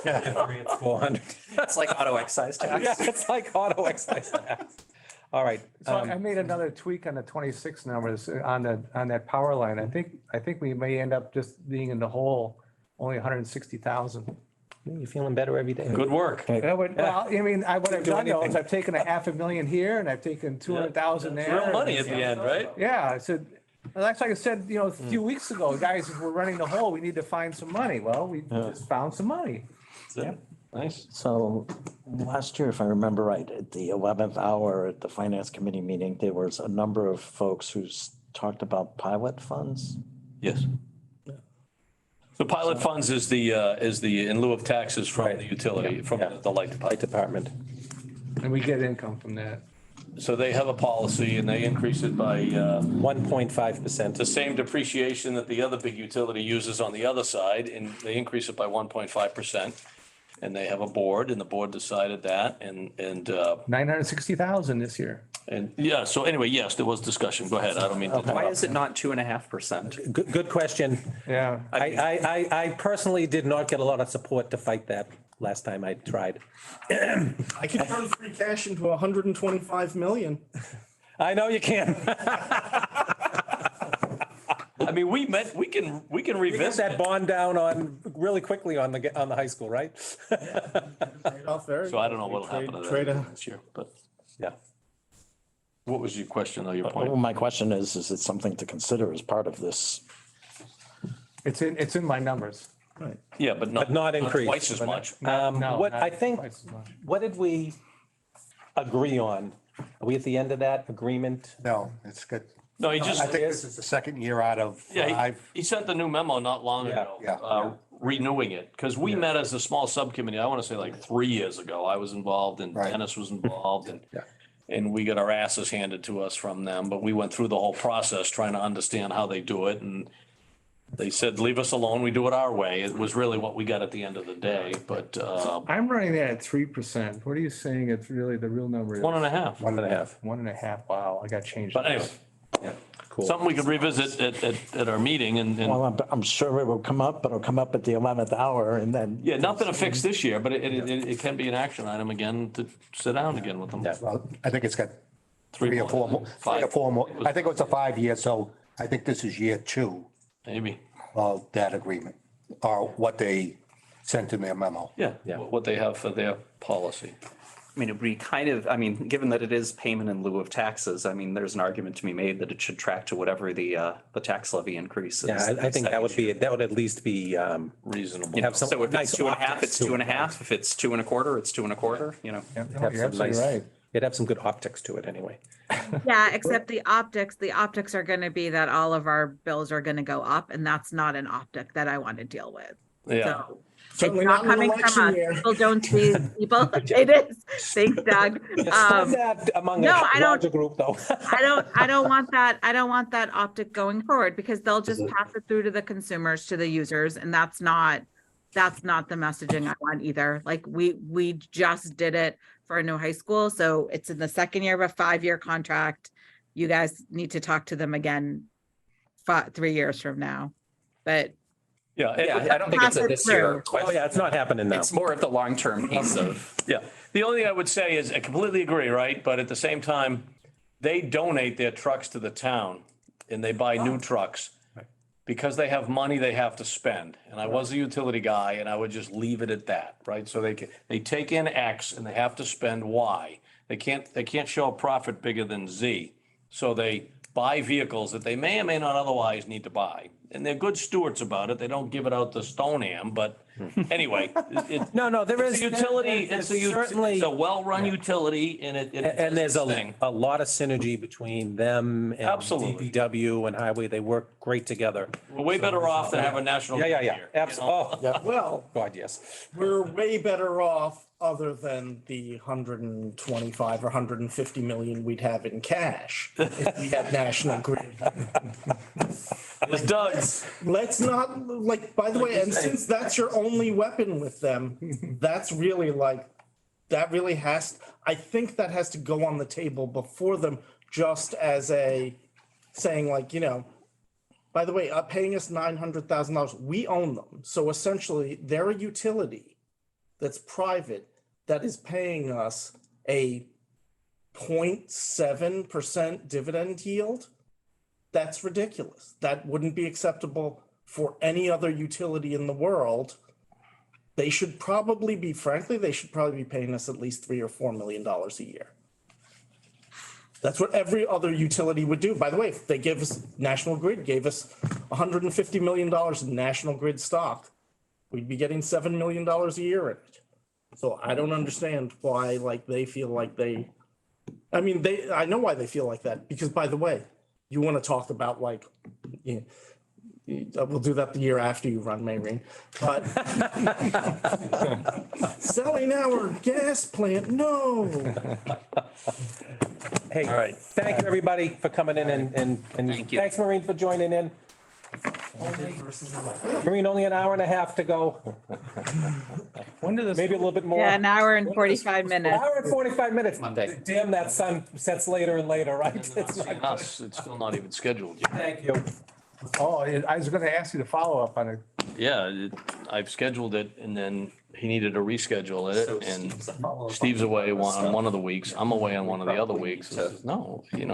Year three, it's 400. It's like auto excise tax. Yeah, it's like auto excise tax. All right. So I made another tweak on the 26 numbers on that power line. I think we may end up just being in the hole, only 160,000. You're feeling better every day. Good work. Yeah, but, well, I mean, what I've done though is I've taken $500,000 here and I've taken 200,000 there. Real money at the end, right? Yeah, I said, well, that's like I said, a few weeks ago, guys, we're running the hole, we need to find some money. Well, we just found some money. Nice. So last year, if I remember right, at the 11th hour at the finance committee meeting, there was a number of folks who talked about pilot funds. Yes. The pilot funds is the in lieu of taxes from the utility, from the light Light department. department. And we get income from that. So they have a policy and they increase it by 1.5%. the same depreciation that the other big utility uses on the other side, and they increase it by 1.5%. And they have a board, and the board decided that, and 960,000 this year. And yeah, so anyway, yes, there was discussion. Go ahead. I don't mean to Why interrupt. is it not 2.5%? Good question. Yeah. I personally did not get a lot of support to fight that last time I tried. I could turn free cash into 125 million. I know you can. I mean, we can We get revisit that it. bond down on, really quickly on the high school, right? Trade off there. So I don't know what'll happen to Trade that this year, but Yeah. what was your question or your Well, point? my question is it something to consider as part of this? It's in my numbers. Yeah, but not. But not increased. Twice as much. No, What not I think, twice as much. what did we agree on? Are we at the end of that agreement? No, it's good. No, he just, I think this is the second year out of yeah, five. he sent the new memo not long Yeah, ago, yeah. renewing it. Because we met as a small subcommittee, I want to say like 3 years ago. I was involved and Right. Dennis was involved and, Yeah. and we got our asses handed to us from them. But we went through the whole process trying to understand how they do it. And they said, leave us alone, we do it our way. It was really what we got at the end of the day, but I'm running that at 3%. What are you saying? It's really the real number is 1.5. 1.5. 1.5. Wow, I got changed. But anyway, Cool. something we could revisit at our meeting and Well, I'm sure it will come up, but it'll come up at the 11th hour and then. yeah, nothing to fix this year, but it can be an action item again to sit down again with them. Yeah. Well, I think it's got Three three or four more, three or four more. Five. I think it was a 5-year, so I think this is year 2 Maybe, of that agreement, or what they sent in their memo. yeah, what they have for their policy. I mean, it'd be kind of, I mean, given that it is payment in lieu of taxes, I mean, there's an argument to be made that it should track to whatever the tax levy increase is. Yeah, I think that would be, that would at least be, Reasonable. have some So if it's nice 2.5, optics it's to it. 2.5. If it's 2.25, it's 2.25, you know. Yeah, no, have you're some absolutely nice- right. It'd have some good optics to it anyway. Yeah, except the optics are gonna be that all of our bills are gonna go up, and that's not an optic that I want to deal with. Yeah, So it's Certainly not not in an coming from election us. year. People don't see people. It is. Thanks, Doug. Spread that among no, a I don't- larger group though. I don't want that. I don't want that optic going forward because they'll just pass it through to the consumers, to the users, and that's not the messaging I want either. Like we just did it for a new high school, so it's in the second year of a 5-year contract. You guys need to talk to them again 3 years from now. But yeah. Yeah, I don't think it's a this year Oh, question. yeah, it's not happening now. It's more of the long-term piece of, Yeah, the only thing I would say is I completely agree, right? But at the same time, they donate their trucks to the town and they buy new trucks. Because they have money they have to spend. And I was a utility guy and I would just leave it at that, right? So they take in X and they have to spend Y. They can't show a profit bigger than Z. So they buy vehicles that they may or may not otherwise need to buy. And they're good stewards about it. They don't give it out to Stoneham, but anyway. No, there It's is. a utility, Certainly. it's a well-run utility and it. And there's does its thing. a lot of synergy between them and Absolutely. DPW and highway. They work great together. We're way better off than have a national. Yeah. grid here, you know? Absolutely. Oh, Well, God, yes. we're way better off other than the 125 or 150 million we'd have in cash if we had National Grid. It's Doug's. Let's not, like, by the way, and since that's your only weapon with them, that's really like, that really has, I think that has to go on the table before them, just as a saying like, you know, by the way, paying us $900,000, we own them. So essentially, they're a utility that's private that is paying us a 0.7% dividend yield. That's ridiculous. That wouldn't be acceptable for any other utility in the world. They should probably be, frankly, they should probably be paying us at least $3 or $4 million a year. That's what every other utility would do. By the way, if they give us, National Grid gave us $150 million in National Grid stock, we'd be getting $7 million a year in it. So I don't understand why, like, they feel like I know why they feel like that, because by the way, you want to talk about like, we'll do that the year after you run Mayreen, but selling our gas plant, no. Hey, All right. thank you, everybody, for coming in and Thank you. thanks, Maureen, for joining in. Maureen, only an hour and a half to go, When did this? maybe a little bit more. Yeah, an hour and 45 minutes. Hour and 45 minutes. Monday. Damn, that sun sets later and later, right? It's not good. Us, it's still not even scheduled yet. Thank you. Oh, I was gonna ask you to follow up on it. Yeah, I've scheduled it and then he needed to reschedule it and Steve's away on one of the weeks. I'm away on one of the other weeks. No, you know.